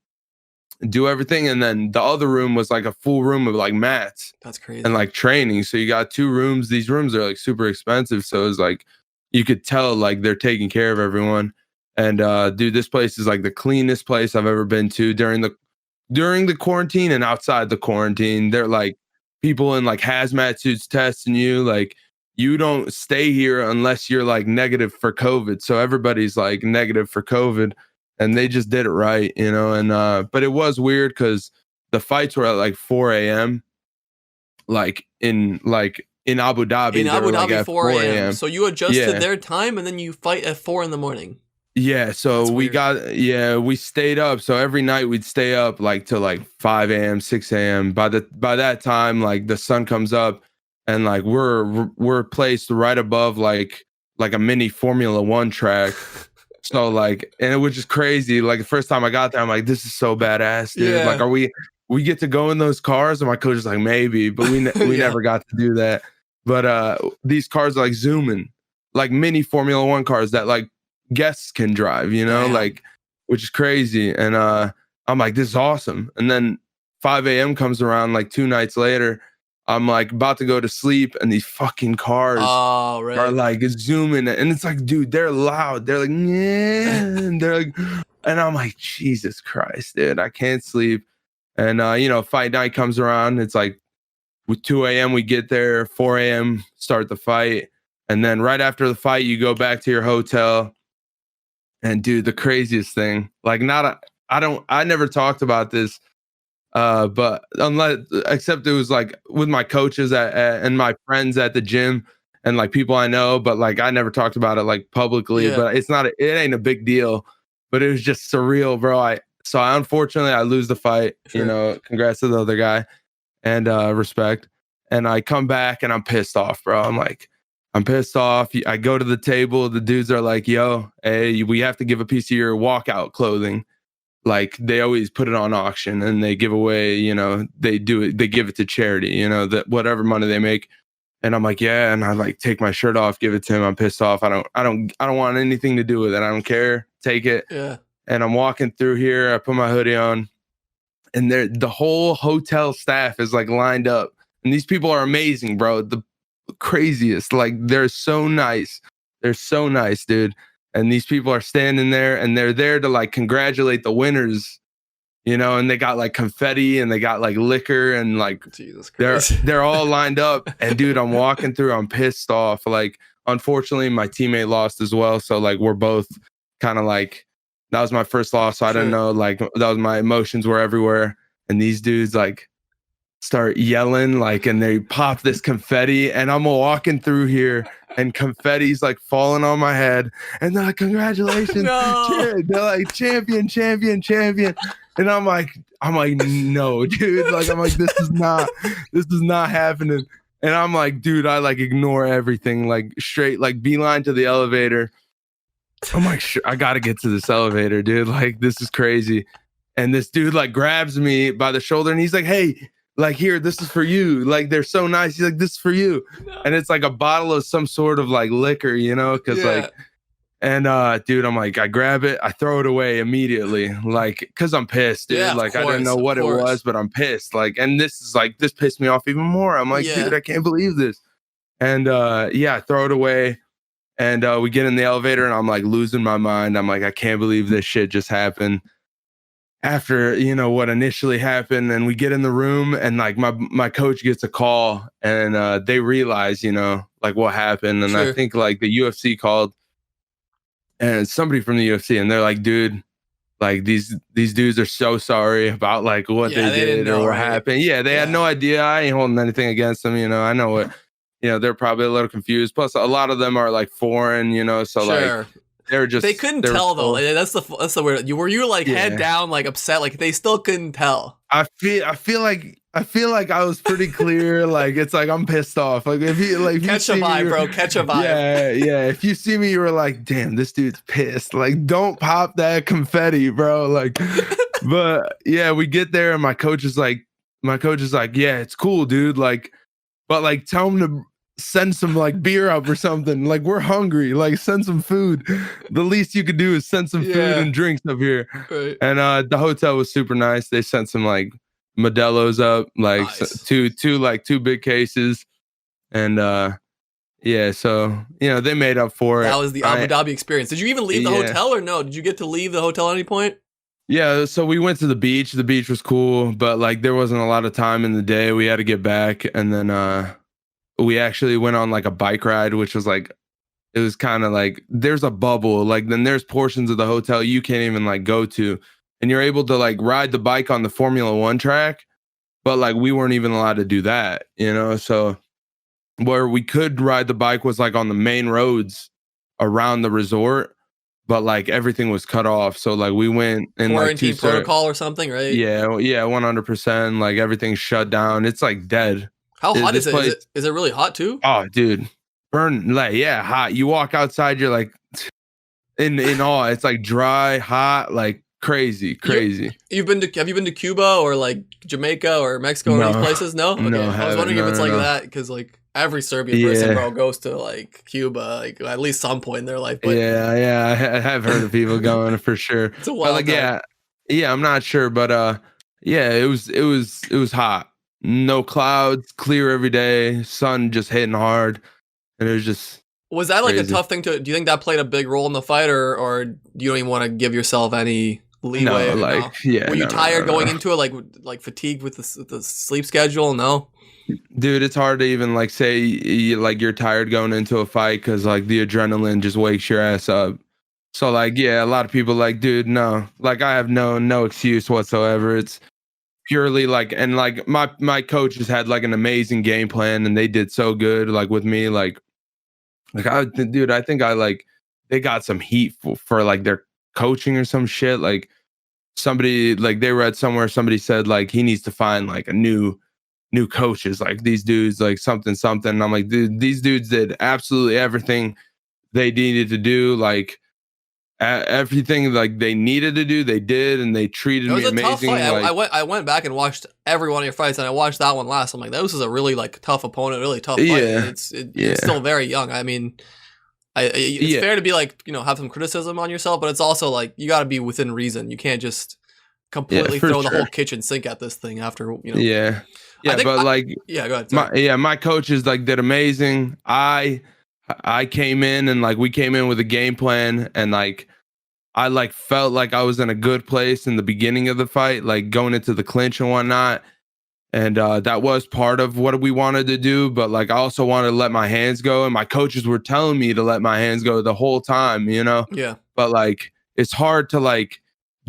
[SPEAKER 2] do everything, and then the other room was like a full room of like mats.
[SPEAKER 1] That's crazy.
[SPEAKER 2] And like training. So you got 2 rooms. These rooms are like super expensive, so it's like you could tell like they're taking care of everyone. And dude, this place is like the cleanest place I've ever been to during the quarantine and outside the quarantine. They're like people in like hazmat suits testing you. Like, you don't stay here unless you're like negative for COVID. So everybody's like negative for COVID. And they just did it right, you know. And but it was weird because the fights were at like 4 a.m. like in Abu Dhabi.
[SPEAKER 1] In Abu
[SPEAKER 2] Like
[SPEAKER 1] Dhabi,
[SPEAKER 2] at
[SPEAKER 1] 4 a.m. So you adjusted their time, and then you fight at 4 in the morning.
[SPEAKER 2] Yeah, so
[SPEAKER 1] That's
[SPEAKER 2] we
[SPEAKER 1] weird.
[SPEAKER 2] we stayed up. So every night we'd stay up like till like 5 a.m., 6 a.m. By that time, like the sun comes up, and like we're placed right above like a mini Formula One track. So like, and it was just crazy. Like the first time I got there, I'm like, this is so badass, dude.
[SPEAKER 1] Yeah.
[SPEAKER 2] Like, we get to go in those cars? And my coach is like, maybe, but we never got to do that. But these cars are like zooming, like mini Formula One cars that like guests can drive, you know, like, which is crazy. And I'm like, this is awesome. And then 5 a.m. comes around like 2 nights later. I'm like about to go to sleep, and these fucking cars are like zooming, and it's like, dude, they're loud. They're like, yeah, and they're like, and I'm like, Jesus Christ, dude, I can't sleep. And you know, fight night comes around. It's like with 2 a.m. we get there, 4 a.m. start the fight, and then right after the fight, you go back to your hotel. And dude, the craziest thing, like, I never talked about this. But except it was like with my coaches and my friends at the gym and like people I know, but like I never talked about it like publicly. But it ain't a big deal. But it was just surreal, bro. Unfortunately I lose the fight. Sure. You know, congrats to the other guy, and respect. And I come back and I'm pissed off, bro. I'm pissed off. I go to the table. The dudes are like, "Yo, hey, we have to give a piece of your walkout clothing." Like, they always put it on auction and they give away, you know, they give it to charity, you know, that whatever money they make. And I'm like, yeah. And I like take my shirt off, give it to him. I'm pissed off. I don't want anything to do with it. I don't care. Take it.
[SPEAKER 1] Yeah.
[SPEAKER 2] And I'm walking through here. I put my hoodie on, and the whole hotel staff is like lined up. And these people are amazing, bro. The craziest. Like, they're so nice. They're so nice, dude. And these people are standing there, and they're there to like congratulate the winners, you know, and they got like confetti and they got like liquor, and like,
[SPEAKER 1] Jesus Christ.
[SPEAKER 2] they're all lined up. And dude, I'm walking through, I'm pissed off. Like, unfortunately, my teammate lost as well. So like, we're both kind of like, that was my first loss. So I didn't know, like, that was, my emotions were everywhere. And these dudes like start yelling, like, and they pop this confetti, and I'm walking through here, and confetti's like falling on my head, and they're like, congratulations.
[SPEAKER 1] No.
[SPEAKER 2] They're like, champion. And I'm like, no, dude. Like, I'm like, this is not happening. And I'm like, dude, I like ignore everything, like straight, like beeline to the elevator. I'm like, I gotta get to this elevator, dude. Like, this is crazy. And this dude like grabs me by the shoulder, and he's like, hey, like, here, this is for you. Like, they're so nice. He's like, this is for you. No. And it's like a bottle of some sort of like liquor, you know? Cause like, and dude, I'm like, I grab it, I throw it away immediately. Like, cause I'm pissed, dude. Like, I didn't know what it was, but I'm pissed. Like, and this pissed me off even more. I'm like, dude, I can't believe this. And I throw it away. And we get in the elevator, and I'm like losing my mind. I'm like, I can't believe this shit just happened. after, what initially happened, and we get in the room, and like my coach gets a call, and they realize, like what happened. And I
[SPEAKER 1] Sure.
[SPEAKER 2] think like the UFC called, and somebody from the UFC, and they're like, dude, like these dudes are so sorry about like what
[SPEAKER 1] Yeah,
[SPEAKER 2] they
[SPEAKER 1] they didn't
[SPEAKER 2] did or
[SPEAKER 1] know,
[SPEAKER 2] what
[SPEAKER 1] right?
[SPEAKER 2] happened. Yeah, they had
[SPEAKER 1] Yeah.
[SPEAKER 2] no idea. I ain't holding anything against them. I know what, they're probably a little confused. Plus, a lot of them are like foreign, so like
[SPEAKER 1] Sure.
[SPEAKER 2] they
[SPEAKER 1] They couldn't
[SPEAKER 2] were
[SPEAKER 1] tell though.
[SPEAKER 2] so,
[SPEAKER 1] That's the weird. Were you like head
[SPEAKER 2] yeah.
[SPEAKER 1] down, like upset? Like they still couldn't tell.
[SPEAKER 2] I feel like I was pretty clear. Like it's like I'm pissed off. Like if you like if
[SPEAKER 1] Catch
[SPEAKER 2] you
[SPEAKER 1] a
[SPEAKER 2] see me,
[SPEAKER 1] vibe, bro. Catch a vibe.
[SPEAKER 2] yeah. If you see me, you were like, damn, this dude's pissed. Like don't pop that confetti, bro. Like, but yeah, we get there and my coach is like, yeah, it's cool, dude. Like, but like tell him to send some like beer up or something. Like we're hungry. Like send some food. The least you could do is send some food
[SPEAKER 1] Yeah.
[SPEAKER 2] and drinks up here.
[SPEAKER 1] Right.
[SPEAKER 2] And the hotel was super nice. They sent some like Modelo's up, like
[SPEAKER 1] Nice.
[SPEAKER 2] two big cases, and yeah, so they made up for it.
[SPEAKER 1] That was the Abu Dhabi experience. Did you even leave the
[SPEAKER 2] Yeah.
[SPEAKER 1] hotel or no? Did you get to leave the hotel at any point?
[SPEAKER 2] Yeah, so we went to the beach. The beach was cool, but like there wasn't a lot of time in the day. We had to get back, and then we actually went on like a bike ride, which was like, it was kind of like there's a bubble. Like then there's portions of the hotel you can't even like go to, and you're able to like ride the bike on the Formula One track, but like we weren't even allowed to do that, So where we could ride the bike was like on the main roads around the resort, but like everything was cut off. So like we went in like
[SPEAKER 1] Quarantine protocol or something, right?
[SPEAKER 2] Yeah, 100%. Like everything's shut down. It's like dead.
[SPEAKER 1] How hot
[SPEAKER 2] This
[SPEAKER 1] is it?
[SPEAKER 2] place-
[SPEAKER 1] Is it really hot too?
[SPEAKER 2] Oh, dude, burn like hot. You walk outside, you're like in awe. It's like dry, hot, like crazy.
[SPEAKER 1] Have you been to Cuba or like Jamaica or Mexico or
[SPEAKER 2] No.
[SPEAKER 1] these places? No. Okay.
[SPEAKER 2] No,
[SPEAKER 1] I was
[SPEAKER 2] haven't.
[SPEAKER 1] wondering if
[SPEAKER 2] No,
[SPEAKER 1] it's
[SPEAKER 2] no,
[SPEAKER 1] like
[SPEAKER 2] no.
[SPEAKER 1] that because like every Serbian person,
[SPEAKER 2] Yeah.
[SPEAKER 1] bro, goes to like Cuba like at least some point in their life. But
[SPEAKER 2] Yeah, I have heard of people going for sure.
[SPEAKER 1] it's a
[SPEAKER 2] But
[SPEAKER 1] wild
[SPEAKER 2] like,
[SPEAKER 1] time.
[SPEAKER 2] yeah, I'm not sure, but yeah, it was hot. No clouds, clear every day, sun just hitting hard, and it was just
[SPEAKER 1] Was that like
[SPEAKER 2] crazy.
[SPEAKER 1] a tough thing to? Do you think that played a big role in the fight, or you don't even want to give yourself any leeway?
[SPEAKER 2] no, like yeah.
[SPEAKER 1] Were you
[SPEAKER 2] no,
[SPEAKER 1] tired
[SPEAKER 2] no,
[SPEAKER 1] going
[SPEAKER 2] no.
[SPEAKER 1] into it, like fatigued with the sleep schedule? No.
[SPEAKER 2] Dude, it's hard to even like say you're tired going into a fight because like the adrenaline just wakes your ass up. So like yeah, a lot of people like, dude, no, like I have no excuse whatsoever. It's purely like, and like my coaches had like an amazing game plan and they did so good like with me like I think I like they got some heat for like their coaching or some shit. Like somebody like they read somewhere somebody said like he needs to find like a new coaches, like these dudes like something. And I'm like, dude, these dudes did absolutely everything they needed to do, like everything like they needed to do, they did, and they treated
[SPEAKER 1] It was
[SPEAKER 2] me
[SPEAKER 1] a tough
[SPEAKER 2] amazing.
[SPEAKER 1] fight.
[SPEAKER 2] Like,
[SPEAKER 1] I went back and watched every one of your fights, and I watched that one last. I'm like, this is a really like tough opponent, really tough fight.
[SPEAKER 2] Yeah.
[SPEAKER 1] You're still very young. I mean, it's fair to be like have some criticism on yourself, but it's also like you got to be within reason. You can't just completely
[SPEAKER 2] for
[SPEAKER 1] throw the
[SPEAKER 2] sure.
[SPEAKER 1] whole kitchen sink at this thing after
[SPEAKER 2] Yeah,
[SPEAKER 1] think
[SPEAKER 2] but like
[SPEAKER 1] yeah, go ahead. Sorry.
[SPEAKER 2] my coaches like did amazing. I came in and like we came in with a game plan, and like I like felt like I was in a good place in the beginning of the fight, like going into the clinch and whatnot. And that was part of what we wanted to do. But like, I also wanted to let my hands go. And my coaches were telling me to let my hands go the whole time,
[SPEAKER 1] Yeah.
[SPEAKER 2] But like, it's hard to like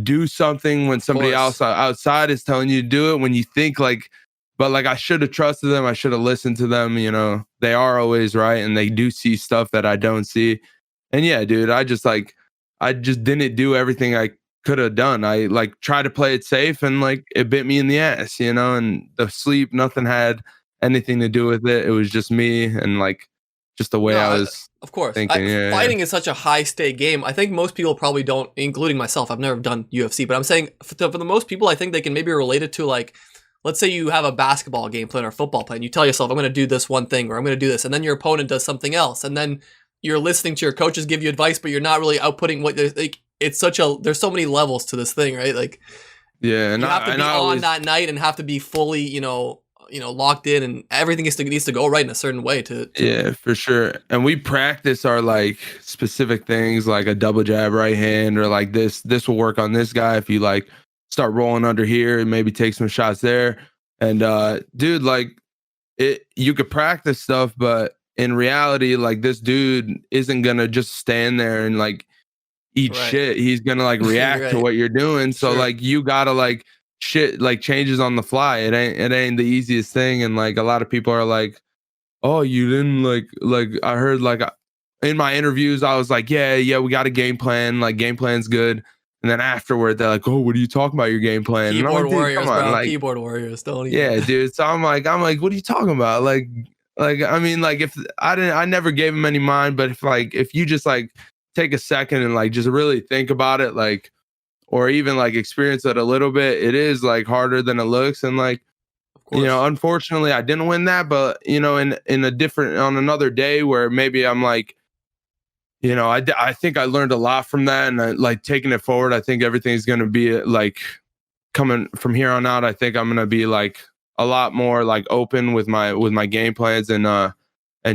[SPEAKER 2] do something when somebody else outside is telling you to do it when you think like, but like, I should have trusted them. I should have listened to them. They are always right. And they do see stuff that I don't see. And yeah, dude, I just didn't do everything I could have done. I like tried to play it safe and like it bit me in the ass, and the sleep, nothing had anything to do with it. It was just me and like just the way I was
[SPEAKER 1] of course
[SPEAKER 2] thinking.
[SPEAKER 1] Fighting is such a high stake game. I think most people probably don't, including myself. I've never done UFC, but I'm saying for the most people, I think they can maybe relate it to like, let's say you have a basketball game plan or football plan. You tell yourself, I'm going to do this one thing or I'm going to do this. And then your opponent does something else. And then you're listening to your coaches give you advice, but you're not really outputting what they're like. It's there's so many levels to this thing, right? Like,
[SPEAKER 2] yeah, and
[SPEAKER 1] you have to be on that night and have to be fully, locked in, and everything needs to go right in a certain way to
[SPEAKER 2] yeah, for sure. And we practice our like specific things, like a double jab right hand, or like this will work on this guy if you like start rolling under here and maybe take some shots there. And dude, like you could practice stuff, but in reality, like this dude isn't gonna just stand there and like eat shit. He's gonna like react to what you're doing. So like you gotta like shit like changes on the fly. It ain't the easiest thing. And like a lot of people are like, oh, you didn't like I heard like in my interviews I was like, yeah, we got a game plan. Like game plan's good. And then afterward, they're like, "Oh, what are you talking about? Your game plan?"
[SPEAKER 1] Keyboard warriors, bro.
[SPEAKER 2] Like,
[SPEAKER 1] keyboard warriors, don't even.
[SPEAKER 2] Yeah, dude. So I'm like, what are you talking about? Like, I mean, like, if I never gave him any mind, but if you just like take a second and like just really think about it, like, or even like experience it a little bit, it is like harder than it looks. And like, you know, unfortunately, I didn't win that, but you know, in a different on another day where maybe I'm like. You know, I think I learned a lot from that, and like taking it forward, I think everything's going to be like coming from here on out. I think I'm going to be like a lot more like open with my game plans and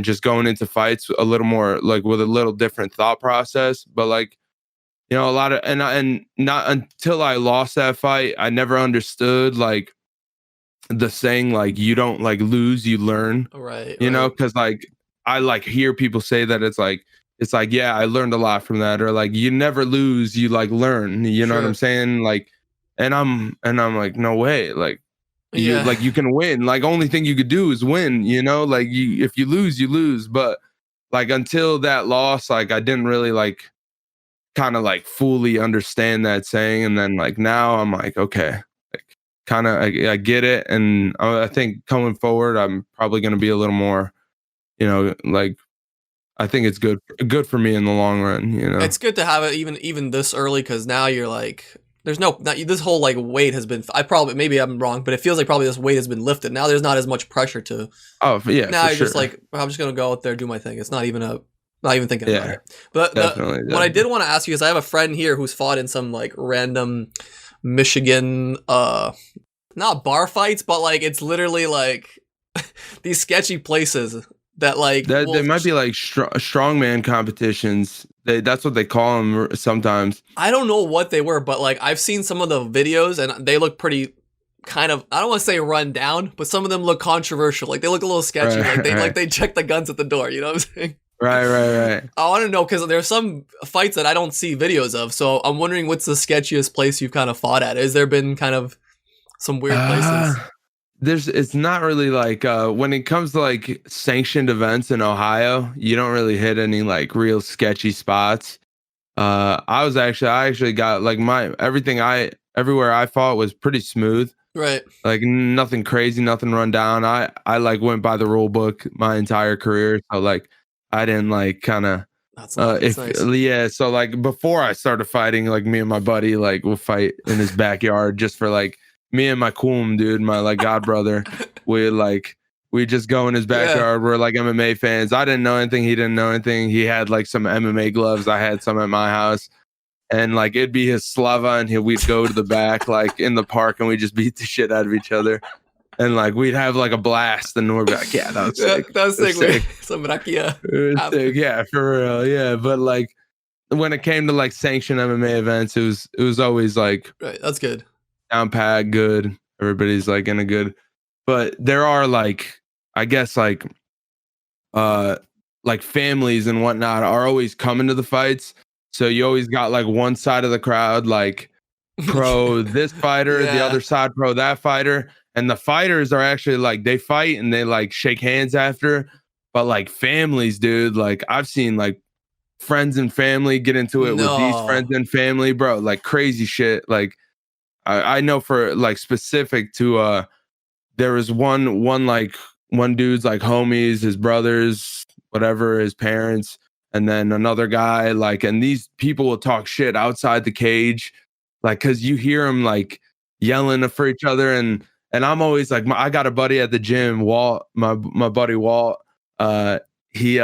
[SPEAKER 2] just going into fights a little more like with a little different thought process. But like, you know, a lot of and not until I lost that fight, I never understood like the saying like you don't like lose, you learn.
[SPEAKER 1] Right.
[SPEAKER 2] You know, because like I like hear people say that it's like, yeah, I learned a lot from that, or like you never lose, you like learn, you know what I'm saying? Like, and I'm like, no way, like you like you can win. Like only thing you could do is win, you know, like if you lose, you lose. But like until that loss, like I didn't really like kind of like fully understand that saying. And then like now I'm like, okay, like kind of I get it. And I think coming forward, I'm probably gonna be a little more, you know, like I think it's good for me in the long run, you know.
[SPEAKER 1] It's good to have it even this early because now you're like, there's this whole like weight has been. Maybe I'm wrong, but it feels like probably this weight has been lifted. Now there's not as much pressure to.
[SPEAKER 2] Oh yeah.
[SPEAKER 1] Now you're just like, I'm just gonna go out there do my thing. It's not even thinking about it. But what I did want to ask you is, I have a friend here who's fought in some like random Michigan, not bar fights, but like it's literally like these sketchy places. That like
[SPEAKER 2] they might be like strongman competitions. That's what they call them sometimes.
[SPEAKER 1] I don't know what they were, but like I've seen some of the videos and they look pretty kind of, I don't want to say run down, but some of them look controversial. Like they look a little sketchy. Like they check the guns at the door. You know what I'm saying?
[SPEAKER 2] Right.
[SPEAKER 1] I want to know because there's some fights that I don't see videos of. So I'm wondering what's the sketchiest place you've kind of fought at? Has there been kind of some weird places?
[SPEAKER 2] It's not really like when it comes to like sanctioned events in Ohio, you don't really hit any like real sketchy spots. I actually got like everywhere I fought was pretty smooth.
[SPEAKER 1] Right.
[SPEAKER 2] Like nothing crazy, nothing run down. I like went by the rule book my entire career. So like I didn't like kind of nice. Yeah, so like before I started fighting, like me and my buddy like would fight in his backyard just for like me and my coom, dude, my like god brother, we just go in his backyard. We're like MMA fans. I didn't know anything. He didn't know anything. He had like some MMA gloves. I had some at my house. And like it'd be his slava, and we'd go to the back, like in the park, and we just beat the shit out of each other. And like we'd have like a blast, and we'd be like, yeah, that was sick.
[SPEAKER 1] That was sick. Some rakia.
[SPEAKER 2] It was sick, yeah, for real. Yeah. But like when it came to like sanctioned MMA events, it was always like
[SPEAKER 1] right, that's good.
[SPEAKER 2] Down pat, good. Everybody's like in a good, but there are like, I guess like families and whatnot are always coming to the fights. So you always got like one side of the crowd, like pro this fighter, the other side pro that fighter. And the fighters are actually like, they fight and they like shake hands after, but like families, dude, like I've seen like friends and family get into it with these friends and family, bro, like crazy shit. Like, I know for like specific to there was one dude's like homies, his brothers, whatever, his parents, and then another guy, like, and these people will talk shit outside the cage, like, cause you hear them like yelling for each other, and I'm always like, I got a buddy at the gym, Walt, my buddy Walt, he's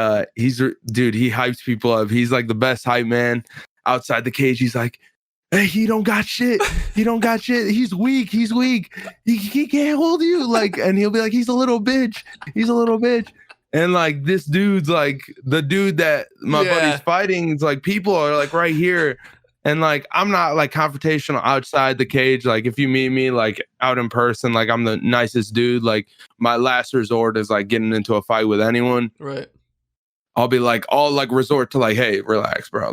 [SPEAKER 2] dude, he hypes people up. He's like the best hype man outside the cage. He's like, hey, he don't got shit. He's weak. He can't hold you. Like, and he'll be like, he's a little bitch. And like this dude's like the dude that my buddy's fighting is like, people are like right here. And like, I'm not like confrontational outside the cage. Like, if you meet me like out in person, like I'm the nicest dude. Like, my last resort is like getting into a fight with anyone.
[SPEAKER 1] Right.
[SPEAKER 2] I'll be like, I'll like resort to like, hey, relax, bro.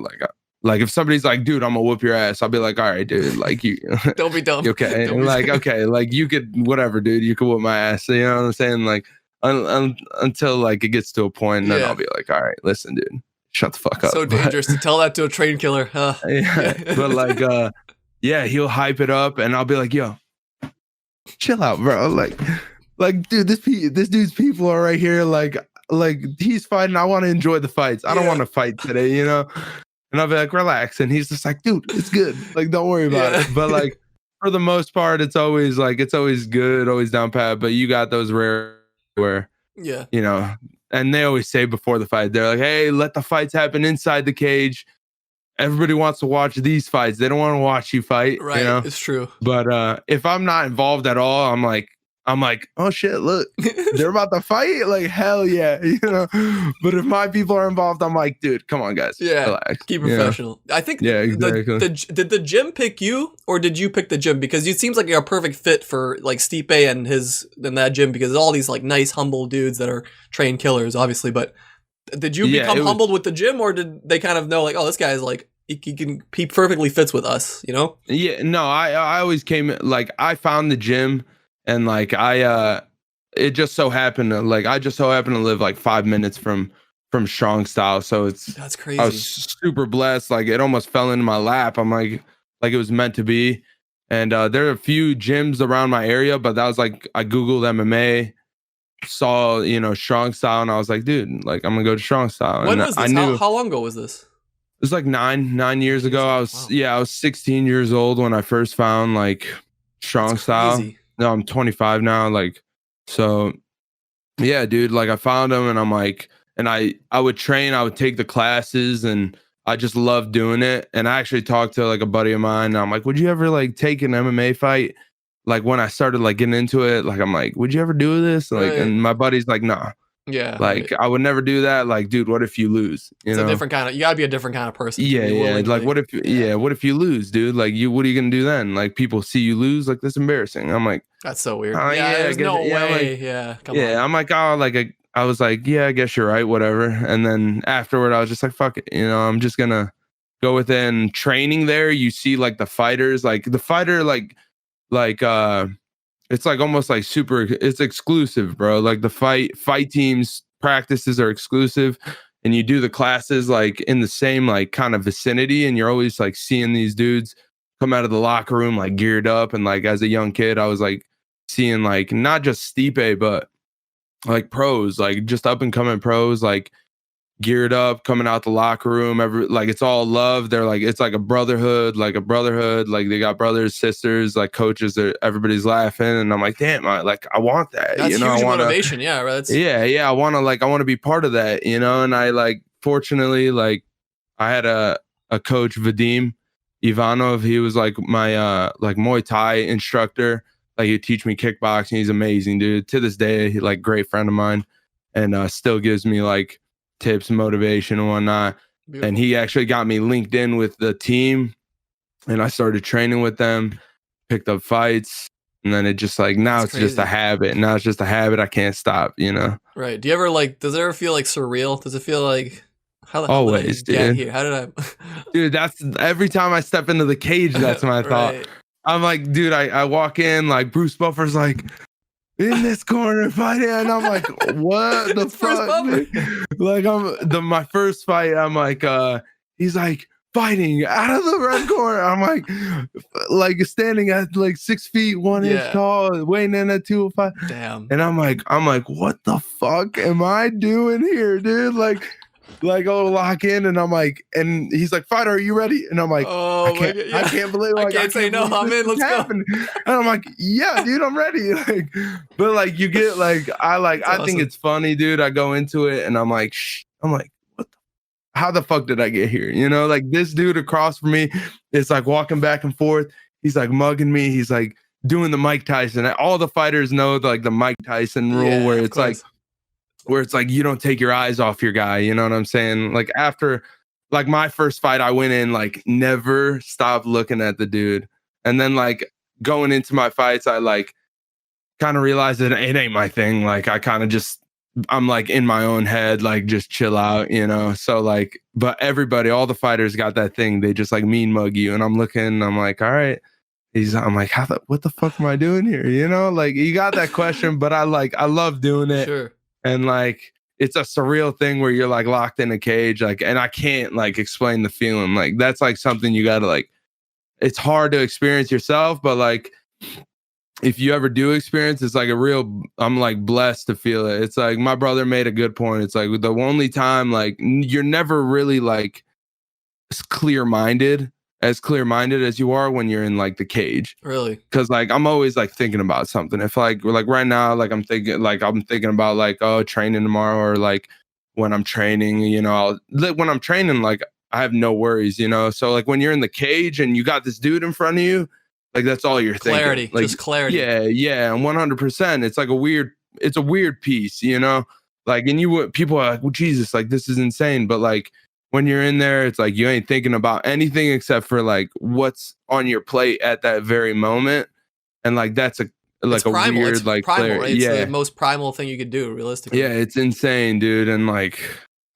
[SPEAKER 2] Like if somebody's like, dude, I'm gonna whoop your ass, I'll be like, all right, dude, like you
[SPEAKER 1] Don't be dumb.
[SPEAKER 2] okay.
[SPEAKER 1] Don't
[SPEAKER 2] And
[SPEAKER 1] be
[SPEAKER 2] like,
[SPEAKER 1] dumb.
[SPEAKER 2] okay, like you could whatever, dude, you could whoop my ass. You know what I'm saying? Like until like it gets to a point, and then
[SPEAKER 1] Yeah.
[SPEAKER 2] I'll be like, all right, listen, dude, shut the fuck up.
[SPEAKER 1] So
[SPEAKER 2] But-
[SPEAKER 1] dangerous to tell that to a train killer.
[SPEAKER 2] yeah, but like yeah, he'll hype it up and I'll be like, yo, chill out, bro. Like dude, this dude's people are right here, like he's fighting. I want to enjoy the fights. I don't
[SPEAKER 1] Yeah.
[SPEAKER 2] want to fight today, you know. And I'll be like, relax. And he's just like, dude, it's good. Like, don't worry about
[SPEAKER 1] Yeah.
[SPEAKER 2] it. But like for the most part, it's always good, always down pat. But you got those rare where,
[SPEAKER 1] Yeah.
[SPEAKER 2] you know, and they always say before the fight, they're like, hey, let the fights happen inside the cage. Everybody wants to watch these fights. They don't want to watch you fight.
[SPEAKER 1] Right.
[SPEAKER 2] You know?
[SPEAKER 1] It's true.
[SPEAKER 2] But if I'm not involved at all, I'm like, oh shit, look, they're about to fight. Like, hell yeah, you know. But if my people are involved, I'm like, dude, come on, guys,
[SPEAKER 1] Yeah,
[SPEAKER 2] relax.
[SPEAKER 1] keep
[SPEAKER 2] You know?
[SPEAKER 1] professional. I think
[SPEAKER 2] Yeah, exactly.
[SPEAKER 1] did the gym pick you, or did you pick the gym? Because it seems like you're a perfect fit for like Stipe and that gym, because all these like nice, humble dudes that are trained killers, obviously. But did you become humbled with the gym, or did they kind of know like, oh, this guy's like he perfectly fits with us, you know?
[SPEAKER 2] Yeah, no, I always came like I found the gym, and like it just so happened to live like 5 minutes from Strong Style, so
[SPEAKER 1] That's crazy.
[SPEAKER 2] I was super blessed. Like it almost fell into my lap. I'm like it was meant to be. And there are a few gyms around my area, but that was like I Googled MMA, saw, you know, Strong Style, and I was like, dude, like I'm gonna go to Strong Style.
[SPEAKER 1] When
[SPEAKER 2] And
[SPEAKER 1] was this?
[SPEAKER 2] I knew
[SPEAKER 1] How long ago was this?
[SPEAKER 2] it was like nine years ago. I was
[SPEAKER 1] Wow.
[SPEAKER 2] I was 16 years old when I first found like Strong
[SPEAKER 1] That's
[SPEAKER 2] Style.
[SPEAKER 1] crazy.
[SPEAKER 2] No, I'm 25 now. Like, so yeah, dude, like I found them, and I'm like, and I would train, I would take the classes, and I just loved doing it. And I actually talked to like a buddy of mine, and I'm like, would you ever like take an MMA fight? Like when I started like getting into it, like I'm like, would you ever do this? Like,
[SPEAKER 1] Right.
[SPEAKER 2] and my buddy's like, nah.
[SPEAKER 1] Yeah.
[SPEAKER 2] Like
[SPEAKER 1] right.
[SPEAKER 2] I would never do that. Like, dude, what if you lose? You
[SPEAKER 1] It's
[SPEAKER 2] know?
[SPEAKER 1] a different kind of. You gotta be a different kind of person. to
[SPEAKER 2] Yeah,
[SPEAKER 1] be
[SPEAKER 2] yeah.
[SPEAKER 1] willing to,
[SPEAKER 2] Like, what if you lose, dude? Like, what are you gonna do then? Like, people see you lose, like that's embarrassing. I'm like,
[SPEAKER 1] That's so weird.
[SPEAKER 2] Oh,
[SPEAKER 1] yeah,
[SPEAKER 2] yeah, I
[SPEAKER 1] there's
[SPEAKER 2] guess-
[SPEAKER 1] no
[SPEAKER 2] yeah, I'm
[SPEAKER 1] way.
[SPEAKER 2] like-
[SPEAKER 1] yeah, come
[SPEAKER 2] yeah.
[SPEAKER 1] on.
[SPEAKER 2] I'm like, oh, like I was like, yeah, I guess you're right, whatever. And then afterward, I was just like, fuck it, you know, I'm just gonna go within training there. You see, like the fighters, like the fighter, like it's like almost like super. It's exclusive, bro. Like the fight teams practices are exclusive, and you do the classes like in the same like kind of vicinity, and you're always like seeing these dudes come out of the locker room like geared up. And like as a young kid, I was like seeing like not just Stipe, but like pros, like just up and coming pros, like geared up, coming out the locker room. Like it's all love. They're like, it's like a brotherhood. Like they got brothers, sisters, like coaches. Everybody's laughing, and I'm like, damn, I want that.
[SPEAKER 1] That's
[SPEAKER 2] you know,
[SPEAKER 1] huge
[SPEAKER 2] I wanna,
[SPEAKER 1] motivation. Yeah, right. That's,
[SPEAKER 2] yeah. I want to be part of that. You know, and I like fortunately like I had a coach, Vadim Ivanov. He was like my like Muay Thai instructor. Like he'd teach me kickboxing. He's amazing, dude. To this day, he like great friend of mine, and still gives me like tips and motivation and whatnot.
[SPEAKER 1] beautiful.
[SPEAKER 2] And he actually got me linked in with the team, and I started training with them, picked up fights, and then it just like now
[SPEAKER 1] That's
[SPEAKER 2] it's just a
[SPEAKER 1] crazy.
[SPEAKER 2] habit. Now it's just a habit. I can't stop, you know.
[SPEAKER 1] Right. Do you ever like? Does it ever feel like surreal? Does it feel like how the hell
[SPEAKER 2] Always,
[SPEAKER 1] did I get
[SPEAKER 2] dude.
[SPEAKER 1] here? How did I?
[SPEAKER 2] Dude, that's every time I step into the cage, that's my thought.
[SPEAKER 1] Right.
[SPEAKER 2] I'm like, dude, I walk in, like Bruce Buffer's like in this corner fighting, and I'm like, what the
[SPEAKER 1] It's Bruce
[SPEAKER 2] fuck?
[SPEAKER 1] Buffer.
[SPEAKER 2] dude? Like my first fight, I'm like, he's like fighting out of the red corner. I'm like standing at like 6 feet 1
[SPEAKER 1] Yeah.
[SPEAKER 2] inch tall, weighing in at 205.
[SPEAKER 1] Damn.
[SPEAKER 2] And I'm like, what the fuck am I doing here, dude? Like I'll lock in, and I'm like, and he's like, fighter, are you ready? And I'm like,
[SPEAKER 1] Oh,
[SPEAKER 2] I
[SPEAKER 1] my
[SPEAKER 2] can't,
[SPEAKER 1] God,
[SPEAKER 2] I
[SPEAKER 1] yeah.
[SPEAKER 2] can't believe,
[SPEAKER 1] I
[SPEAKER 2] like,
[SPEAKER 1] can't say no,
[SPEAKER 2] believe
[SPEAKER 1] I'm
[SPEAKER 2] this
[SPEAKER 1] in, let's
[SPEAKER 2] is
[SPEAKER 1] go.
[SPEAKER 2] happening. And I'm like, yeah, dude, I'm ready. Like, but like, you get like, I
[SPEAKER 1] That's
[SPEAKER 2] think
[SPEAKER 1] awesome.
[SPEAKER 2] it's funny, dude. I go into it, and I'm like, what? How the fuck did I get here? You know, like this dude across from me is like walking back and forth. He's like mugging me. He's like doing the Mike Tyson. All the fighters know like the Mike Tyson rule,
[SPEAKER 1] Yeah,
[SPEAKER 2] where
[SPEAKER 1] of
[SPEAKER 2] it's like,
[SPEAKER 1] course.
[SPEAKER 2] you don't take your eyes off your guy. You know what I'm saying? Like after like my first fight, I went in like never stopped looking at the dude. And then like going into my fights, I like kind of realized that it ain't my thing. Like I kind of just, I'm like in my own head, like just chill out, you know? So like, but everybody, all the fighters got that thing. They just like mean mug you. And I'm looking, I'm like, all right. I'm like, what the fuck am I doing here? You know, like you got that question, but I love doing it.
[SPEAKER 1] Sure.
[SPEAKER 2] And like, it's a surreal thing where you're like locked in a cage, like, and I can't like explain the feeling. Like that's like something you gotta like, it's hard to experience yourself, but like if you ever do experience, it's like I'm like blessed to feel it. It's like my brother made a good point. It's like the only time like you're never really like clear-minded as you are when you're in like the cage.
[SPEAKER 1] Really?
[SPEAKER 2] Because like I'm always like thinking about something. If like right now, like I'm thinking about like, oh, training tomorrow, or like when I'm training, you know, when I'm training, like I have no worries, you know. So like when you're in the cage and you got this dude in front of you, like that's all you're
[SPEAKER 1] clarity,
[SPEAKER 2] thinking. Like,
[SPEAKER 1] just clarity.
[SPEAKER 2] Yeah, and 100%. It's like it's a weird piece, you know. Like, and people are like, well, Jesus, like this is insane, but like when you're in there, it's like you ain't thinking about anything except for like what's on your plate at that very moment, and like that's a
[SPEAKER 1] primal.
[SPEAKER 2] weird
[SPEAKER 1] it's
[SPEAKER 2] like
[SPEAKER 1] primal, right? It's
[SPEAKER 2] yeah,
[SPEAKER 1] the most primal thing you could do, realistically.
[SPEAKER 2] yeah, it's insane, dude, and like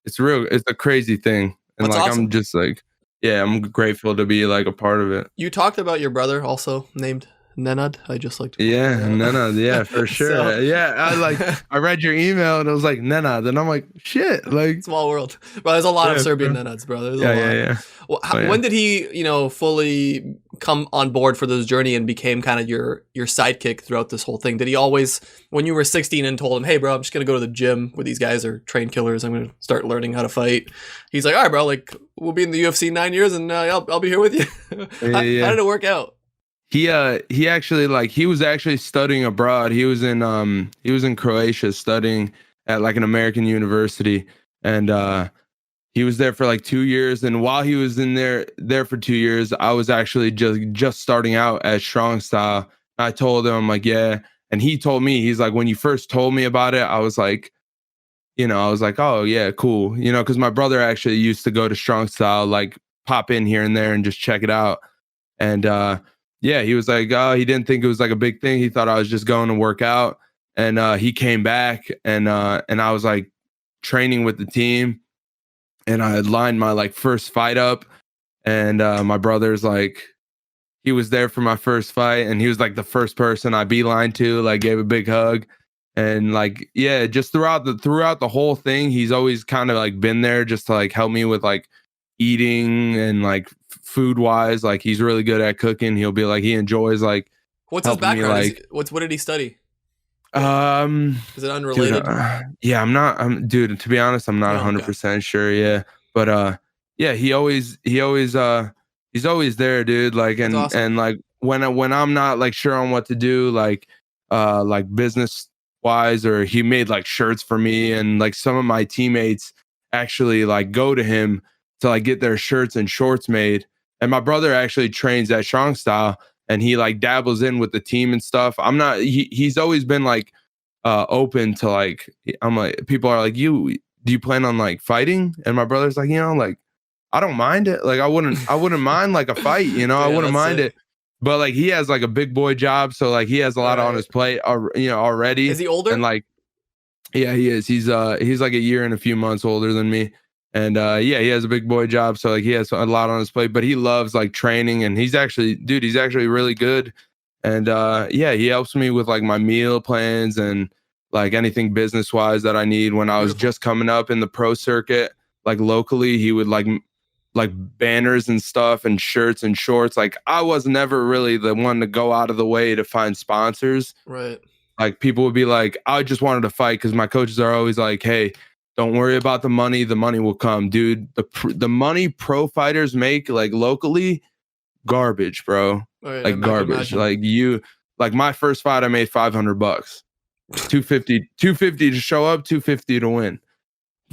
[SPEAKER 2] it's a crazy thing, and
[SPEAKER 1] That's
[SPEAKER 2] like
[SPEAKER 1] awesome.
[SPEAKER 2] I'm just like, yeah, I'm grateful to be like a part of it.
[SPEAKER 1] You talked about your brother also named Nenad. I just like to
[SPEAKER 2] Nenad, yeah, for sure.
[SPEAKER 1] So-
[SPEAKER 2] Yeah, I read your email and it was like Nenad, and I'm like, shit, like
[SPEAKER 1] small world. Bro, there's a lot of
[SPEAKER 2] Yeah,
[SPEAKER 1] Serbian
[SPEAKER 2] bro.
[SPEAKER 1] Nenads, bro. There's a lot.
[SPEAKER 2] yeah.
[SPEAKER 1] Well,
[SPEAKER 2] Oh, yeah.
[SPEAKER 1] When did he, fully come on board for this journey and became kind of your sidekick throughout this whole thing? Did he always, when you were 16 and told him, hey, bro, I'm just going to go to the gym where these guys are trained killers, I'm going to start learning how to fight. He's like, all right, bro, like we'll be in the UFC 9 years and I'll be here with you. How did it work out?
[SPEAKER 2] He actually like he was actually studying abroad. He was in Croatia studying at like an American university, and he was there for like 2 years. And while he was in there for 2 years, I was actually just starting out as strong style. I told him, I'm like, yeah, and he told me, he's like, when you first told me about it, I was like, oh yeah, cool, because my brother actually used to go to strong style, like pop in here and there and just check it out, and yeah, he was like, oh, he didn't think it was like a big thing. He thought I was just going to work out. And he came back and I was like training with the team, and I had lined my like first fight up, and my brother's like, he was there for my first fight, and he was like the first person I beeline to, like gave a big hug. And like, yeah, just throughout the whole thing, he's always kind of like been there just to like help me with like eating and like food wise. Like he's really good at cooking. He'll be like, he enjoys like,
[SPEAKER 1] what's his
[SPEAKER 2] helping me,
[SPEAKER 1] background?
[SPEAKER 2] like,
[SPEAKER 1] What did he study? Is it
[SPEAKER 2] dude,
[SPEAKER 1] unrelated?
[SPEAKER 2] yeah, dude, to be honest, I'm not
[SPEAKER 1] Oh,
[SPEAKER 2] 100% sure. Yeah. But yeah, he's always there, dude. Like, and
[SPEAKER 1] That's awesome.
[SPEAKER 2] and like when I'm not like sure on what to do, like business wise, or he made like shirts for me, and like some of my teammates actually like go to him to like get their shirts and shorts made. And my brother actually trains at strong style, and he like dabbles in with the team and stuff. He's always been like open to like, I'm like, people are like, do you plan on like fighting? And my brother's like, like I don't mind it. Like I wouldn't mind like a fight,
[SPEAKER 1] Yeah,
[SPEAKER 2] I wouldn't mind
[SPEAKER 1] it.
[SPEAKER 2] it. But like he has like a big boy job, so like he has a lot on his plate, already.
[SPEAKER 1] Is he older?
[SPEAKER 2] And like, yeah, he is. He's like a year and a few months older than me. And yeah, he has a big boy job, so like he has a lot on his plate, but he loves like training, and he's actually really good. And yeah, he helps me with like my meal plans and like anything business wise that I need. When I was just coming up in the pro circuit, like locally, he would like banners and stuff and shirts and shorts. Like I was never really the one to go out of the way to find sponsors.
[SPEAKER 1] Right.
[SPEAKER 2] Like people would be like, I just wanted to fight, because my coaches are always like, hey, don't worry about the money will come, dude. The money pro fighters make like locally, garbage, bro.
[SPEAKER 1] Oh, yeah,
[SPEAKER 2] like garbage. Like my first fight, I made $500, 250 to show up, 250 to win,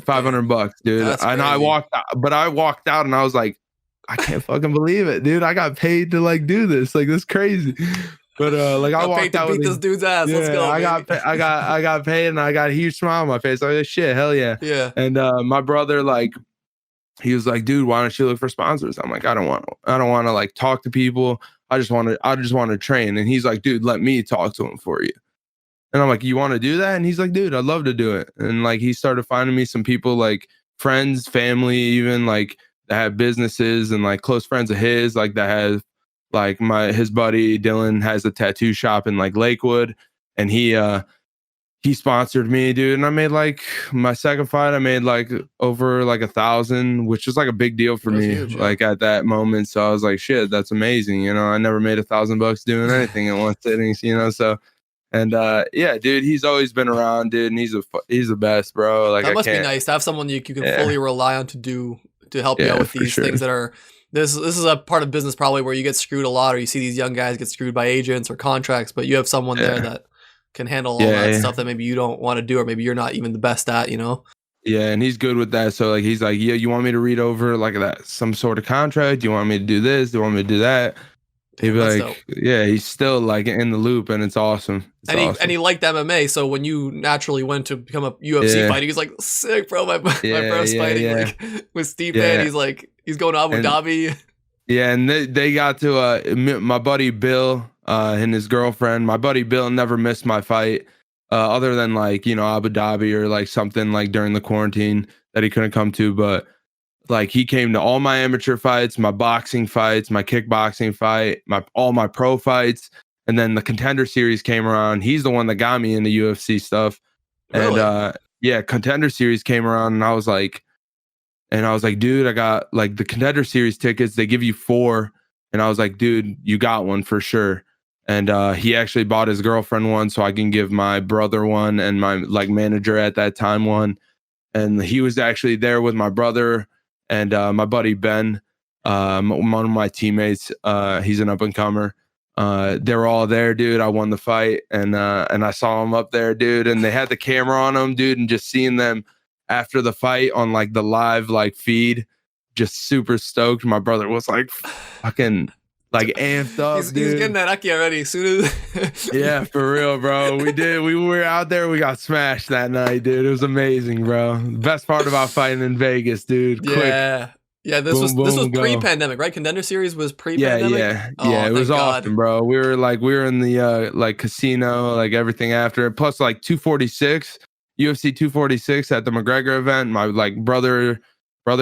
[SPEAKER 2] $500, dude.
[SPEAKER 1] That's
[SPEAKER 2] and I
[SPEAKER 1] crazy.
[SPEAKER 2] walked out and I was like, I can't fucking believe it, dude. I got paid to like do this. Like that's crazy. But like I walked out
[SPEAKER 1] to beat
[SPEAKER 2] with
[SPEAKER 1] this dude's ass. Let's go.
[SPEAKER 2] I got paid, and I got a huge smile on my face. I was like, shit, hell yeah.
[SPEAKER 1] Yeah.
[SPEAKER 2] And my brother, like he was like, dude, why don't you look for sponsors? I'm like, I don't want to like talk to people. I just want to train. And he's like, dude, let me talk to him for you. And I'm like, you want to do that? And he's like, dude, I'd love to do it. And like, he started finding me some people, like friends, family, even like that have businesses, and like close friends of his, like that has like his buddy Dylan has a tattoo shop in like Lakewood, and he sponsored me, dude. And I made like my second fight, I made like over like 1,000, which was like a big deal for me,
[SPEAKER 1] huge, yeah.
[SPEAKER 2] like at that moment. So I was like, shit, that's amazing. You know, I never made $1,000 doing anything in one sitting, you know? So, and yeah, dude, he's always been around, dude. And he's the best, bro. Like,
[SPEAKER 1] that must be nice to have someone you can fully rely on to help you out with these things that are, this is a part of business probably where you get screwed a lot, or you see these young guys get screwed by agents or contracts, but you have someone there that can handle all that stuff that maybe you don't want to do, or maybe you're not even the best at, you know?
[SPEAKER 2] Yeah, and he's good with that. So like, he's like, yeah, you want me to read over like that some sort of contract? Do you want me to do this? Do you want me to do that? He'd be like, dope. Yeah, he's still like in the loop, and it's awesome.
[SPEAKER 1] And he liked MMA, so when you naturally went to become a UFC fighter, he was like, sick, bro. My bro's fighting like with Stipe, and he's like, he's going to Abu Dhabi.
[SPEAKER 2] Yeah, and they got to my buddy Bill and his girlfriend. My buddy Bill never missed my fight, other than like, you know, Abu Dhabi or like something like during the quarantine that he couldn't come to, but like he came to all my amateur fights, my boxing fights, my kickboxing fight, all my pro fights. And then the Contender Series came around. He's the one that got me into UFC stuff. Really? And Contender Series came around, and I was like, dude, I got like the Contender Series tickets. They give you 4. And I was like, dude, you got one for sure. And he actually bought his girlfriend one, so I can give my brother one and my like manager at that time one. And he was actually there with my brother and my buddy Ben, one of my teammates. He's an up and comer. They were all there, dude. I won the fight, and I saw him up there, dude. And they had the camera on them, dude. And just seeing them after the fight on like the live like feed, just super stoked. My brother was like fucking like amped up, dude.
[SPEAKER 1] He's getting that Aki already. Soon as
[SPEAKER 2] yeah, for real, bro. We were out there. We got smashed that night, dude. It was amazing, bro. Best part about fighting in Vegas, dude.
[SPEAKER 1] Yeah.
[SPEAKER 2] Quick.
[SPEAKER 1] Yeah, this was pre-pandemic, right? Contender Series was pre-pandemic.
[SPEAKER 2] Yeah. It was awesome, bro. We were in the like casino, like everything after. Plus, like 246, UFC 246 at the McGregor event. My like brother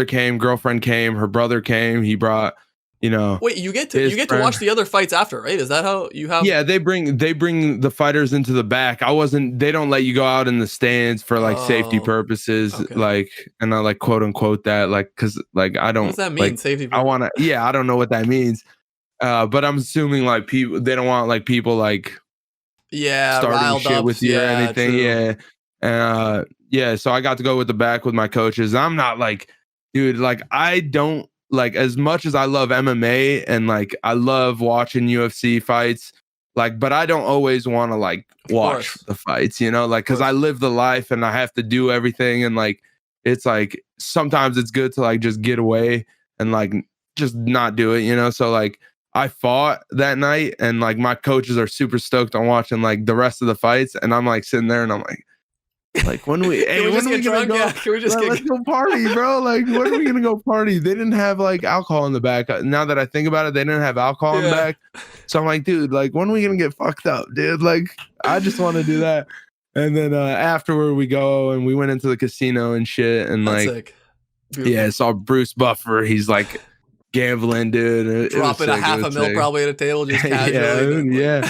[SPEAKER 2] came, girlfriend came, her brother came. He brought, you know.
[SPEAKER 1] Wait, you get to watch the other fights after, right? Is that how you have?
[SPEAKER 2] Yeah, they bring the fighters into the back. They don't let you go out in the stands for like safety purposes, like, and I like quote unquote that, like, because like I don't.
[SPEAKER 1] What does that mean?
[SPEAKER 2] Like,
[SPEAKER 1] safety.
[SPEAKER 2] I don't know what that means, but I'm assuming like people, they don't want like people like starting shit with you or anything.
[SPEAKER 1] True.
[SPEAKER 2] Yeah, so I got to go with the back with my coaches. I'm not like, dude, like I don't. Like, as much as I love MMA and like I love watching UFC fights, like, but I don't always want to like watch the fights, you know, like, because I live the life and I have to do everything, and like it's like sometimes it's good to like just get away and like just not do it, you know. So like I fought that night, and like my coaches are super stoked on watching like the rest of the fights, and I'm like sitting there and I'm like, when we let's go party, bro. Like, when are we gonna go party? They didn't have like alcohol in the back. Now that I think about it, they didn't have alcohol in the back. So I'm like, dude, like, when are we gonna get fucked up, dude? Like, I just want to do that. And then afterward, we go and we went into the casino and shit, and
[SPEAKER 1] that's
[SPEAKER 2] like, yeah, saw Bruce Buffer. He's like gambling, dude.
[SPEAKER 1] Dropping a half a mil probably at a table, just casually.
[SPEAKER 2] yeah.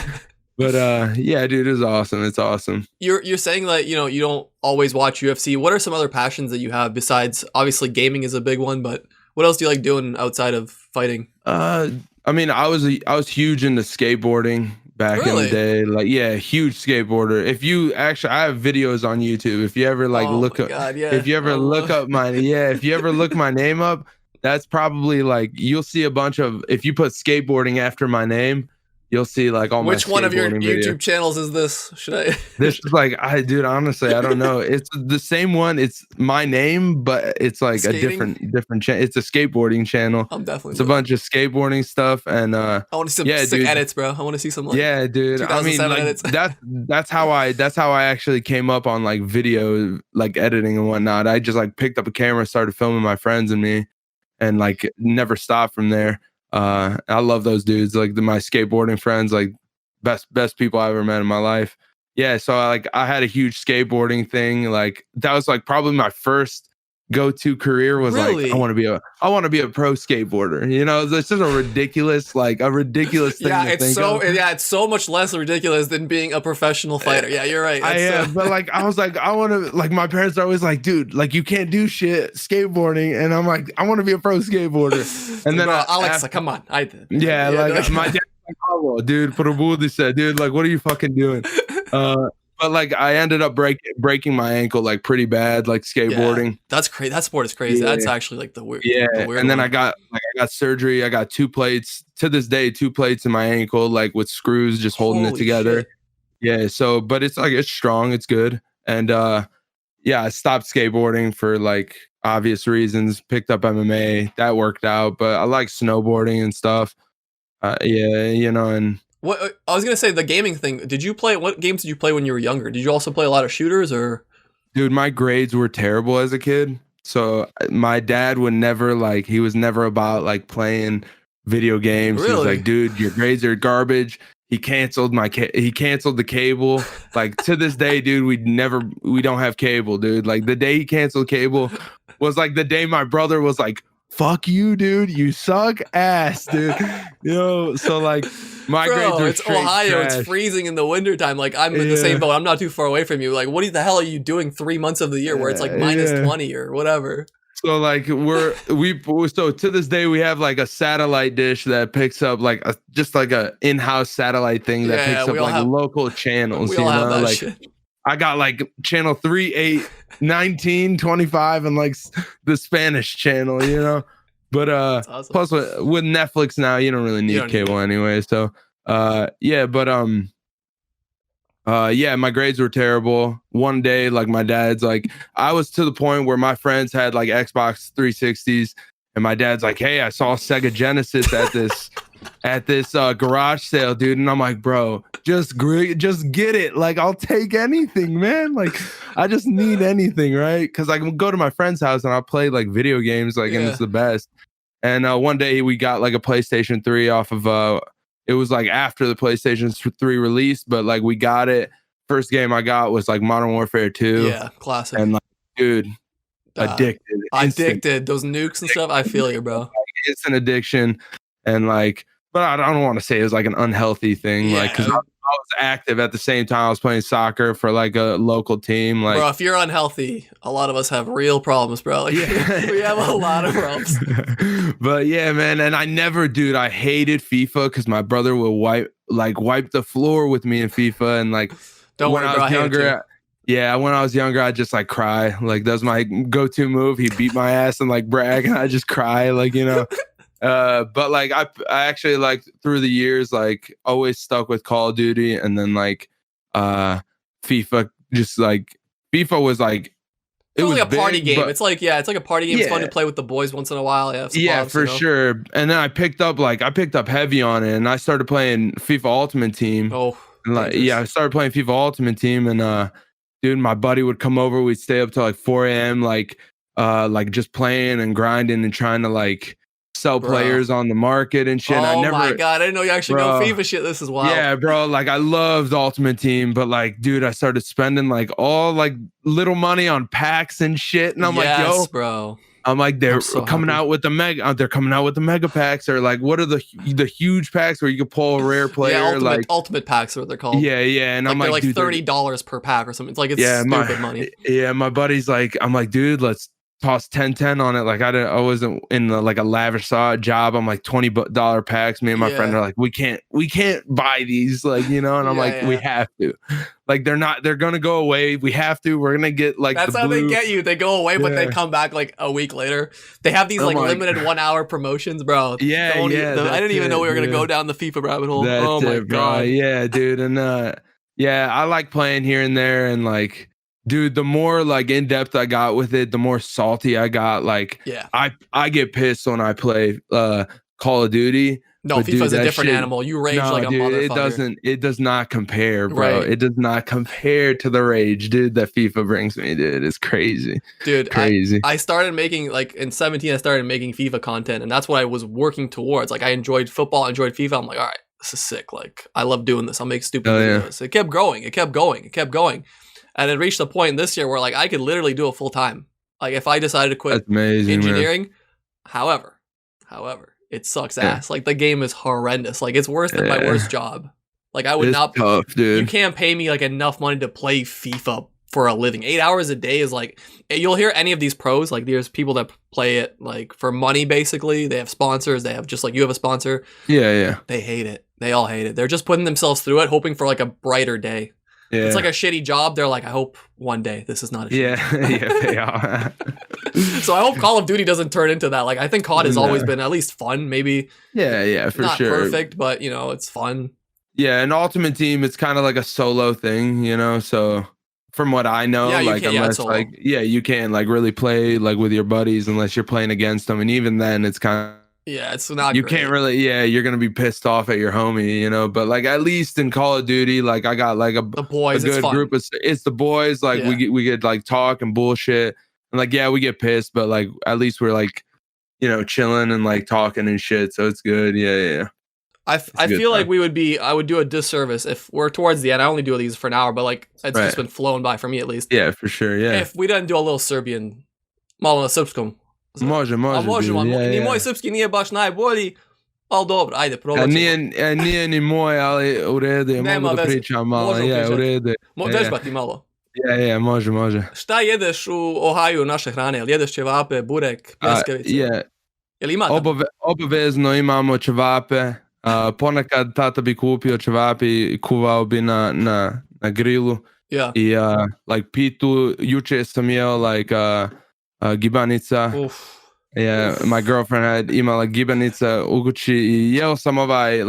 [SPEAKER 2] But yeah, dude, it's awesome. It's awesome.
[SPEAKER 1] You're saying that, you know, you don't always watch UFC. What are some other passions that you have besides, obviously gaming is a big one, but what else do you like doing outside of fighting?
[SPEAKER 2] I mean, I was huge into skateboarding back in the day. Like, yeah, huge skateboarder. If you actually, I have videos on YouTube. If you ever like if you ever look up my name up, that's probably like, you'll see a bunch of, if you put skateboarding after my name, you'll see like all my
[SPEAKER 1] Which one of your
[SPEAKER 2] videos.
[SPEAKER 1] YouTube channels is this? Should I?
[SPEAKER 2] This is like, dude, honestly, I don't know. It's the same one. It's my name, but it's like
[SPEAKER 1] Skating?
[SPEAKER 2] a different channel. It's a skateboarding channel.
[SPEAKER 1] I'm definitely.
[SPEAKER 2] It's a bunch of skateboarding stuff, and
[SPEAKER 1] I want to see some sick edits, bro. I want to see some. Like,
[SPEAKER 2] yeah, dude. I mean, like,
[SPEAKER 1] edits.
[SPEAKER 2] that's how I actually came up on like video, like editing and whatnot. I just like picked up a camera, started filming my friends and me. and like never stopped from there. I love those dudes, like my skateboarding friends, like best people I ever met in my life. Yeah, so I had a huge skateboarding thing. Like that was like probably my first go-to career was
[SPEAKER 1] Really?
[SPEAKER 2] like I want to be a pro skateboarder. You know, it's just a ridiculous thing
[SPEAKER 1] it's so much less ridiculous than being a professional fighter. Yeah, you're right.
[SPEAKER 2] But like I was like, I want to, like, my parents are always like, dude, like you can't do shit skateboarding, and I'm like, I want to be a pro skateboarder. And then
[SPEAKER 1] Alexa, come on,
[SPEAKER 2] my dad was like, oh, dude, for the said, dude, like, what are you fucking doing? But like I ended up breaking my ankle like pretty bad, like skateboarding.
[SPEAKER 1] Yeah, that's crazy. That sport is crazy. Yeah. That's actually like the weird.
[SPEAKER 2] Yeah,
[SPEAKER 1] the weird
[SPEAKER 2] and then
[SPEAKER 1] one.
[SPEAKER 2] I got surgery. I got 2 plates to this day, 2 plates in my ankle, like with screws just holding it together.
[SPEAKER 1] Shit.
[SPEAKER 2] Yeah, so but it's like it's strong, it's good, and I stopped skateboarding for like obvious reasons. Picked up MMA, that worked out, but I like snowboarding and stuff. And.
[SPEAKER 1] What I was gonna say, the gaming thing. What games did you play when you were younger? Did you also play a lot of shooters, or?
[SPEAKER 2] Dude, my grades were terrible as a kid. So my dad would never he was never about like playing video games.
[SPEAKER 1] Really?
[SPEAKER 2] He was like, dude, your grades are garbage. He canceled the cable. Like to this day, dude, we don't have cable, dude. Like the day he canceled cable was like the day my brother was like, fuck you, dude. You suck ass, dude. So like my grades are
[SPEAKER 1] it's Ohio.
[SPEAKER 2] trash.
[SPEAKER 1] It's freezing in the wintertime. Like I'm in the same boat. I'm not too far away from you. Like, what the hell are you doing 3 months of the year where it's like minus 20 or whatever?
[SPEAKER 2] So like so to this day we have like a satellite dish that picks up like just like a in-house satellite thing that picks up like local channels.
[SPEAKER 1] We all have that shit.
[SPEAKER 2] I got like channel 3, 8, 19, 25, and like the Spanish channel, But awesome. Plus with Netflix now, you don't really need cable anyway. So my grades were terrible. One day, like my dad's like, I was to the point where my friends had like Xbox 360s, and my dad's like, hey, I saw Sega Genesis at this garage sale, dude. And I'm like, bro, just get it. Like, I'll take anything, man. Like, I just need anything, right? Because I can go to my friend's house and I'll play like video games, and it's the best. And one day we got like a PlayStation 3 off of it was like after the PlayStation 3 release, but like we got it. First game I got was like Modern Warfare 2.
[SPEAKER 1] Yeah, classic.
[SPEAKER 2] And like, dude,
[SPEAKER 1] addicted. Those nukes and stuff. I feel you, bro.
[SPEAKER 2] It's an addiction, and like, but I don't want to say it was like an unhealthy thing, like because I was active at the same time. I was playing soccer for like a local team. Like,
[SPEAKER 1] bro, if you're unhealthy, a lot of us have real problems, bro. Like, we have a lot of problems.
[SPEAKER 2] But yeah, man, and I hated FIFA because my brother would wipe the floor with me in FIFA, and like,
[SPEAKER 1] don't worry, bro.
[SPEAKER 2] When I was younger, I'd just like cry. Like that was my go-to move. He'd beat my ass and like brag, and I just cry, like But like I actually like through the years like always stuck with Call of Duty, and then like FIFA was like
[SPEAKER 1] it was like a party game. It's like a party game. It's fun to play with the boys once in a while.
[SPEAKER 2] For sure. And then I picked up heavy on it, and I started playing FIFA Ultimate Team. I started playing FIFA Ultimate Team, and dude, my buddy would come over. We'd stay up till like 4 a.m. like just playing and grinding and trying to like sell players on the market and shit.
[SPEAKER 1] Oh my god, I didn't know you actually know FIFA shit. This is wild.
[SPEAKER 2] Yeah, bro. Like I loved Ultimate Team, but like, dude, I started spending like all like little money on packs and shit, and I'm like, yo,
[SPEAKER 1] bro.
[SPEAKER 2] I'm like, they're coming out with the mega packs, or like, what are the huge packs where you can pull a rare player?
[SPEAKER 1] Ultimate packs are what they're called.
[SPEAKER 2] Yeah, and I'm like,
[SPEAKER 1] they're like $30 per pack or something. It's like stupid money.
[SPEAKER 2] Yeah, my buddy's like, I'm like, dude, let's toss 10 on it. Like I wasn't in like a lavish job. I'm like $20 packs. Me and my friend are like, we can't buy these, like, and I'm like, we have to. Like they're gonna go away. We have to. We're gonna get like
[SPEAKER 1] that's how they get you. They go away, but they come back like a week later. They have these limited 1 hour promotions, bro.
[SPEAKER 2] I
[SPEAKER 1] didn't even know we were gonna go down the FIFA rabbit hole. Oh my god.
[SPEAKER 2] Yeah, dude. And I like playing here and there, and like, dude, the more like in depth I got with it, the more salty I got. Like, I get pissed when I play Call of Duty.
[SPEAKER 1] No,
[SPEAKER 2] But, dude,
[SPEAKER 1] FIFA's a
[SPEAKER 2] that
[SPEAKER 1] different
[SPEAKER 2] shit-
[SPEAKER 1] animal. You rage
[SPEAKER 2] No,
[SPEAKER 1] like a
[SPEAKER 2] dude,
[SPEAKER 1] motherfucker.
[SPEAKER 2] it does not compare, bro.
[SPEAKER 1] Right.
[SPEAKER 2] It does not compare to the rage, dude, that FIFA brings me, dude. It's crazy.
[SPEAKER 1] Dude,
[SPEAKER 2] Crazy.
[SPEAKER 1] I started making, like, in 17, I started making FIFA content, and that's what I was working towards. Like, I enjoyed football, I enjoyed FIFA. I'm like, all right, this is sick. Like, I love doing this. I'll make stupid videos. It kept growing. It kept going. It kept going. And it reached a point this year where, like, I could literally do it full time. Like, if I decided to quit
[SPEAKER 2] That's amazing,
[SPEAKER 1] engineering,
[SPEAKER 2] man.
[SPEAKER 1] however, it sucks ass. Like, the game is horrendous. Like, it's worse than my worst job. Like, I would
[SPEAKER 2] It's
[SPEAKER 1] not.
[SPEAKER 2] tough, dude.
[SPEAKER 1] You can't pay me like enough money to play FIFA for a living. 8 hours a day is like, you'll hear any of these pros, like there's people that play it like for money basically. They have sponsors, they have just like you have a sponsor.
[SPEAKER 2] Yeah.
[SPEAKER 1] They hate it. They all hate it. They're just putting themselves through it, hoping for like a brighter day.
[SPEAKER 2] Yeah.
[SPEAKER 1] It's like a shitty job. They're like, I hope one day this is not a shitty
[SPEAKER 2] Yeah, they are.
[SPEAKER 1] So I hope Call of Duty doesn't turn into that. Like, I think COD has always been at least fun, maybe.
[SPEAKER 2] Yeah, for
[SPEAKER 1] not
[SPEAKER 2] sure.
[SPEAKER 1] Perfect, but you know, it's fun.
[SPEAKER 2] Yeah, an Ultimate Team, it's kind of like a solo thing, you know. So from what I know,
[SPEAKER 1] Yeah, you
[SPEAKER 2] like
[SPEAKER 1] can't-
[SPEAKER 2] unless
[SPEAKER 1] solo.
[SPEAKER 2] like you can't like really play like with your buddies unless you're playing against them, and even then, it's kind of
[SPEAKER 1] Yeah, it's not.
[SPEAKER 2] you
[SPEAKER 1] great.
[SPEAKER 2] can't really. Yeah, you're gonna be pissed off at your homie, you know. But like at least in Call of Duty, like I got like
[SPEAKER 1] The
[SPEAKER 2] a
[SPEAKER 1] boys. It's
[SPEAKER 2] good
[SPEAKER 1] fun.
[SPEAKER 2] group of it's the boys. Like
[SPEAKER 1] Yeah.
[SPEAKER 2] we get like talk and bullshit, and like yeah, we get pissed, but like at least we're like chilling and like talking and shit. So it's good. Yeah.
[SPEAKER 1] I
[SPEAKER 2] a good
[SPEAKER 1] feel like
[SPEAKER 2] time.
[SPEAKER 1] I would do a disservice if we're towards the end. I only do these for an hour, but like it's
[SPEAKER 2] Right.
[SPEAKER 1] just been flown by for me at least.
[SPEAKER 2] Yeah, for sure. Yeah.
[SPEAKER 1] If we didn't do a little Serbian, malo na srpskom.
[SPEAKER 2] Može,
[SPEAKER 1] A
[SPEAKER 2] može.
[SPEAKER 1] možemo,
[SPEAKER 2] dude.
[SPEAKER 1] ni
[SPEAKER 2] Yeah.
[SPEAKER 1] moj srpski nije baš najbolji, ali dobro, ajde,
[SPEAKER 2] A
[SPEAKER 1] probat ćemo.
[SPEAKER 2] nije ni moj, ali u redu je,
[SPEAKER 1] Nema
[SPEAKER 2] mogu da
[SPEAKER 1] veze.
[SPEAKER 2] pričam malo.
[SPEAKER 1] Možemo
[SPEAKER 2] Je, u
[SPEAKER 1] pričati.
[SPEAKER 2] redu je.
[SPEAKER 1] Vežbati malo.
[SPEAKER 2] Je, može.
[SPEAKER 1] Šta jedeš u Ohaju naše hrane? Jel jedeš ćevape, burek, pljeskavice?
[SPEAKER 2] Je,
[SPEAKER 1] Jel ima tamo?
[SPEAKER 2] obavezno imamo ćevape. Ponekad tata bi kupio ćevape i kuvao bi na grilu.
[SPEAKER 1] Ja.
[SPEAKER 2] I like pitu, juče sam jeo like gibanica.
[SPEAKER 1] Uf.
[SPEAKER 2] Yeah, my girlfriend had imala gibanica u kući i jeo sam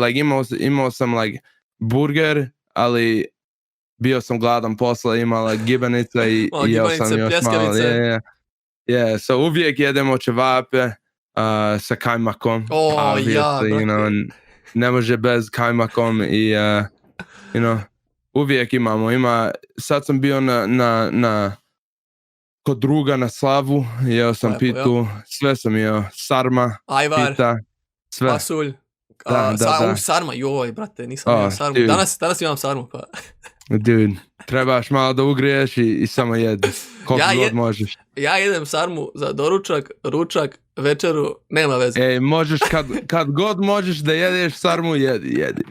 [SPEAKER 2] like imao sam like burger, ali bio sam gladan posle, imala gibanica i jeo sam još malo. Yeah, so uvijek jedemo ćevape sa kajmakom.
[SPEAKER 1] Brate.
[SPEAKER 2] Ne može bez kajmakom i uvijek sad sam bio na kod druga na slavu, jeo sam
[SPEAKER 1] Lepo,
[SPEAKER 2] pitu, sve sam jeo, sarma,
[SPEAKER 1] Ajvar,
[SPEAKER 2] pita, sve.
[SPEAKER 1] pasulj.
[SPEAKER 2] Da.
[SPEAKER 1] Sarma, joj, brate, nisam imao sarmu.
[SPEAKER 2] Dude.
[SPEAKER 1] Danas imam sarmu, pa.
[SPEAKER 2] Dude, trebaš malo da ugriješ i samo jedi, koliko god možeš.
[SPEAKER 1] Ja jedem sarmu za doručak, ručak, večeru, nema veze.
[SPEAKER 2] Možeš kad god možeš da jedeš sarmu, jedi.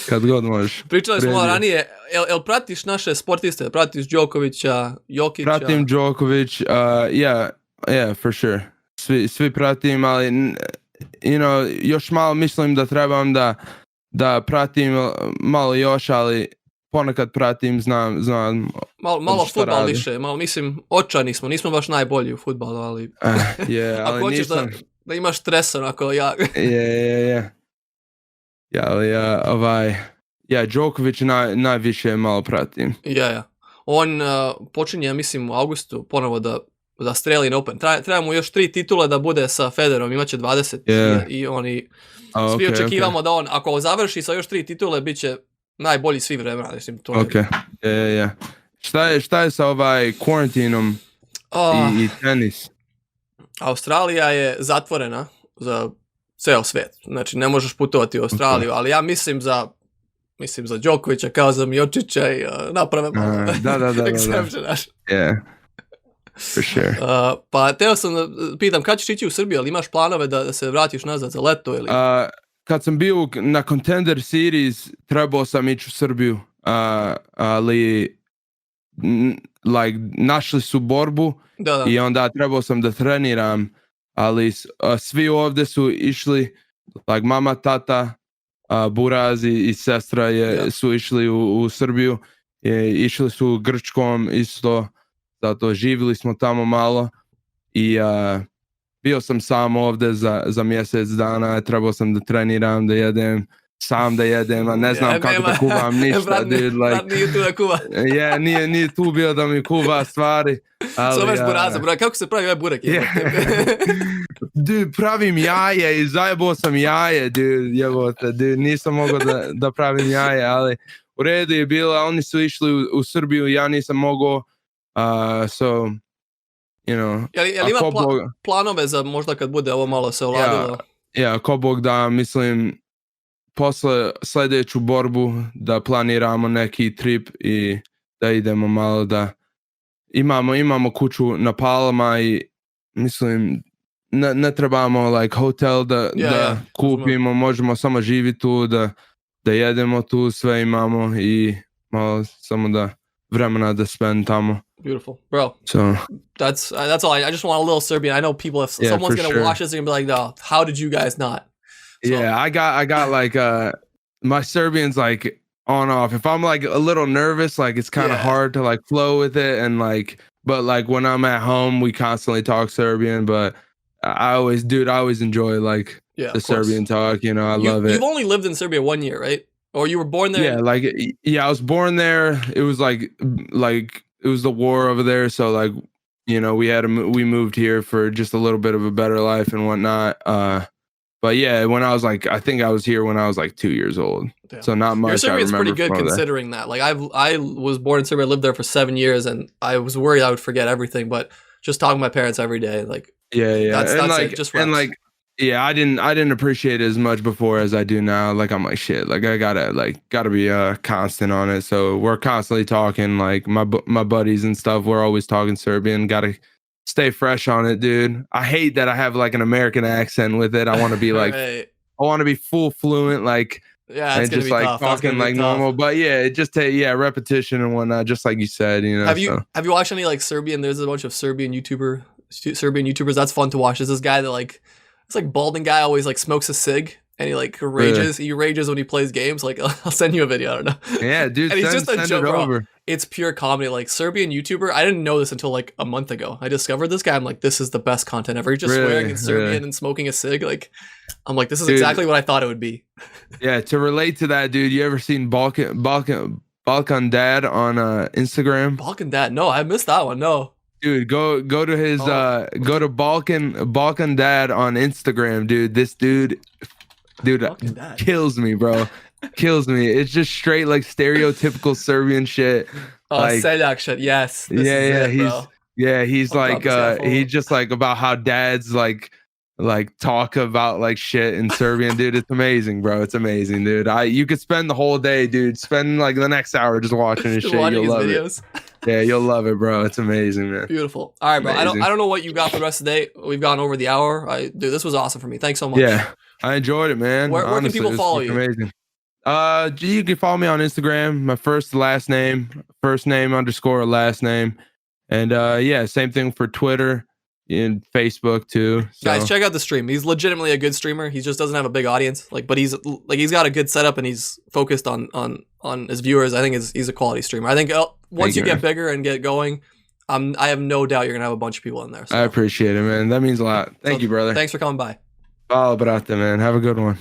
[SPEAKER 2] Kad god možeš.
[SPEAKER 1] Pričali smo ranije, jel pratiš naše sportiste? Pratiš Đokovića, Jokića?
[SPEAKER 2] Pratim Djokovic, yeah, for sure. Svi pratim, ali još malo mislim da trebam da pratim malo još, ali ponekad pratim, znam.
[SPEAKER 1] Malo fudbal više, mislim, očani smo, nismo baš najbolji u fudbalu, ali...
[SPEAKER 2] ali
[SPEAKER 1] ako hoćeš
[SPEAKER 2] nisam...
[SPEAKER 1] da imaš stres onako, ja...
[SPEAKER 2] Ja, Djokovic najviše malo pratim.
[SPEAKER 1] Ja. On počinje, mislim, u augustu ponovo da Australian Open. Treba mu još 3 titule da bude sa Federom, imaće 20 i oni... Svi očekivamo da on, ako završi sa još 3 titule, bit će najbolji svi vremena.
[SPEAKER 2] Šta je sa karantinom i tenis?
[SPEAKER 1] Australija je zatvorena za ceo svet. Znači, ne možeš putovati u Australiju, ali ja mislim za Đokovića kao za Miocića i naprave malo exception, znaš.
[SPEAKER 2] Yeah, for sure.
[SPEAKER 1] Pa teo sam da pitam, kad ćeš ići u Srbiju, ali imaš planove da se vratiš nazad za leto ili...
[SPEAKER 2] Kad sam bio na Contender Series, trebao sam ići u Srbiju, ali like, našli su borbu i onda trebao sam da treniram, ali svi ovdje su išli, like mama, tata, Buraz i sestra su išli u Srbiju, išli su Grčkom isto, zato živjeli smo tamo malo i bio sam sam ovdje za mjesec dana, trebao sam da treniram, da jedem, sam da jedem, a ne znam kako da kuvam ništa, dude. Like,
[SPEAKER 1] nije tu da kuva.
[SPEAKER 2] Nije tu bio da mi kuva stvari.
[SPEAKER 1] Zoveš buraza, bro, kako se pravi ovaj burek?
[SPEAKER 2] Dude, pravim jaje i zajebao sam jaje, dude, nisam mogao da pravim jaje, ali u redu je bilo, oni su išli u Srbiju, ja nisam mogao, so, you know.
[SPEAKER 1] Jel ima planove za možda kad bude ovo malo se oladilo?
[SPEAKER 2] Ja, ko Bog da, mislim, posle sljedeću borbu da planiramo neki trip i da idemo malo da imamo kuću na Palama i mislim ne trebamo like hotel da kupimo, možemo samo živjeti tu, da jedemo tu, sve imamo i malo samo da vremena da spend tamo.
[SPEAKER 1] Beautiful, bro.
[SPEAKER 2] So
[SPEAKER 1] that's all. I just want a little Serbian. I know people. If someone's gonna watch this, they're gonna be like, "No, how did you guys not?" So,
[SPEAKER 2] yeah, I got like my Serbian's like on off. If I'm like a little nervous, like it's kind of hard to like flow with it, and like, but like when I'm at home, we constantly talk Serbian. But I always enjoy like the Serbian talk. You know, I love it.
[SPEAKER 1] You've only lived in Serbia 1 year, right? Or you were born there?
[SPEAKER 2] Yeah, I was born there. It was like it was the war over there, so like, you know, we moved here for just a little bit of a better life and whatnot. But yeah, when I was like, I think I was here when I was like 2 years old. Damn. So not much.
[SPEAKER 1] Your Serbian's pretty good considering that. Like I was born in Serbia, I lived there for 7 years, and I was worried I would forget everything. But just talking to my parents every day, like that's like, it. Just reps.
[SPEAKER 2] And like I didn't appreciate it as much before as I do now. Like I'm like shit. Like I gotta be constant on it. So we're constantly talking. Like my buddies and stuff. We're always talking Serbian. Gotta stay fresh on it, dude. I hate that I have like an American accent with it. I want to be like, I want to be full fluent, like,
[SPEAKER 1] and just
[SPEAKER 2] like
[SPEAKER 1] tough.
[SPEAKER 2] talking like normal. But yeah, it just repetition and whatnot, just like you said, you know.
[SPEAKER 1] Have you watched any like Serbian? There's a bunch of Serbian YouTubers. That's fun to watch. There's this guy that like, it's like balding guy, always like smokes a cig. And he like rages. He rages when he plays games. Like I'll send you a video. I don't know.
[SPEAKER 2] Yeah, dude.
[SPEAKER 1] And he's just a joke, bro.
[SPEAKER 2] Over.
[SPEAKER 1] It's pure comedy. Like Serbian YouTuber. I didn't know this until like a month ago. I discovered this guy. I'm like, this is the best content ever. He's just swearing in Serbian and smoking a cig. Like, I'm like, this is exactly what I thought it would be.
[SPEAKER 2] Yeah. To relate to that, dude, you ever seen Balkan Dad on Instagram?
[SPEAKER 1] Balkan Dad? No, I missed that one. No.
[SPEAKER 2] Dude, go to his go to Balkan Dad on Instagram, dude. This dude kills me, bro. Kills me. It's just straight like stereotypical Serbian shit.
[SPEAKER 1] Oh, like, Seljak shit. Yes.
[SPEAKER 2] He's like he's just like about how dads like talk about like shit in Serbian, dude. It's amazing, bro. It's amazing, dude. You could spend the whole day, dude. Spend like the next hour just watching his shit. You'll love videos. It. Yeah, you'll love it, bro. It's amazing, man.
[SPEAKER 1] Beautiful. All right, bro. Amazing. I don't know what you got for the rest of the day. We've gone over the hour. Dude, this was awesome for me. Thanks so much.
[SPEAKER 2] Yeah, I enjoyed it, man.
[SPEAKER 1] Where can people follow you?
[SPEAKER 2] Amazing. You can follow me on Instagram. My first name _ last name, and yeah, same thing for Twitter and Facebook too. So.
[SPEAKER 1] Guys, check out the stream. He's legitimately a good streamer. He just doesn't have a big audience. Like, but he's got a good setup and he's focused on his viewers. I think he's a quality streamer. I think once you get bigger and get going, I have no doubt you're gonna have a bunch of people in there. So.
[SPEAKER 2] I appreciate it, man. That means a lot. Thank you, brother.
[SPEAKER 1] Thanks for coming by.
[SPEAKER 2] Hvala, brate, man. Have a good one.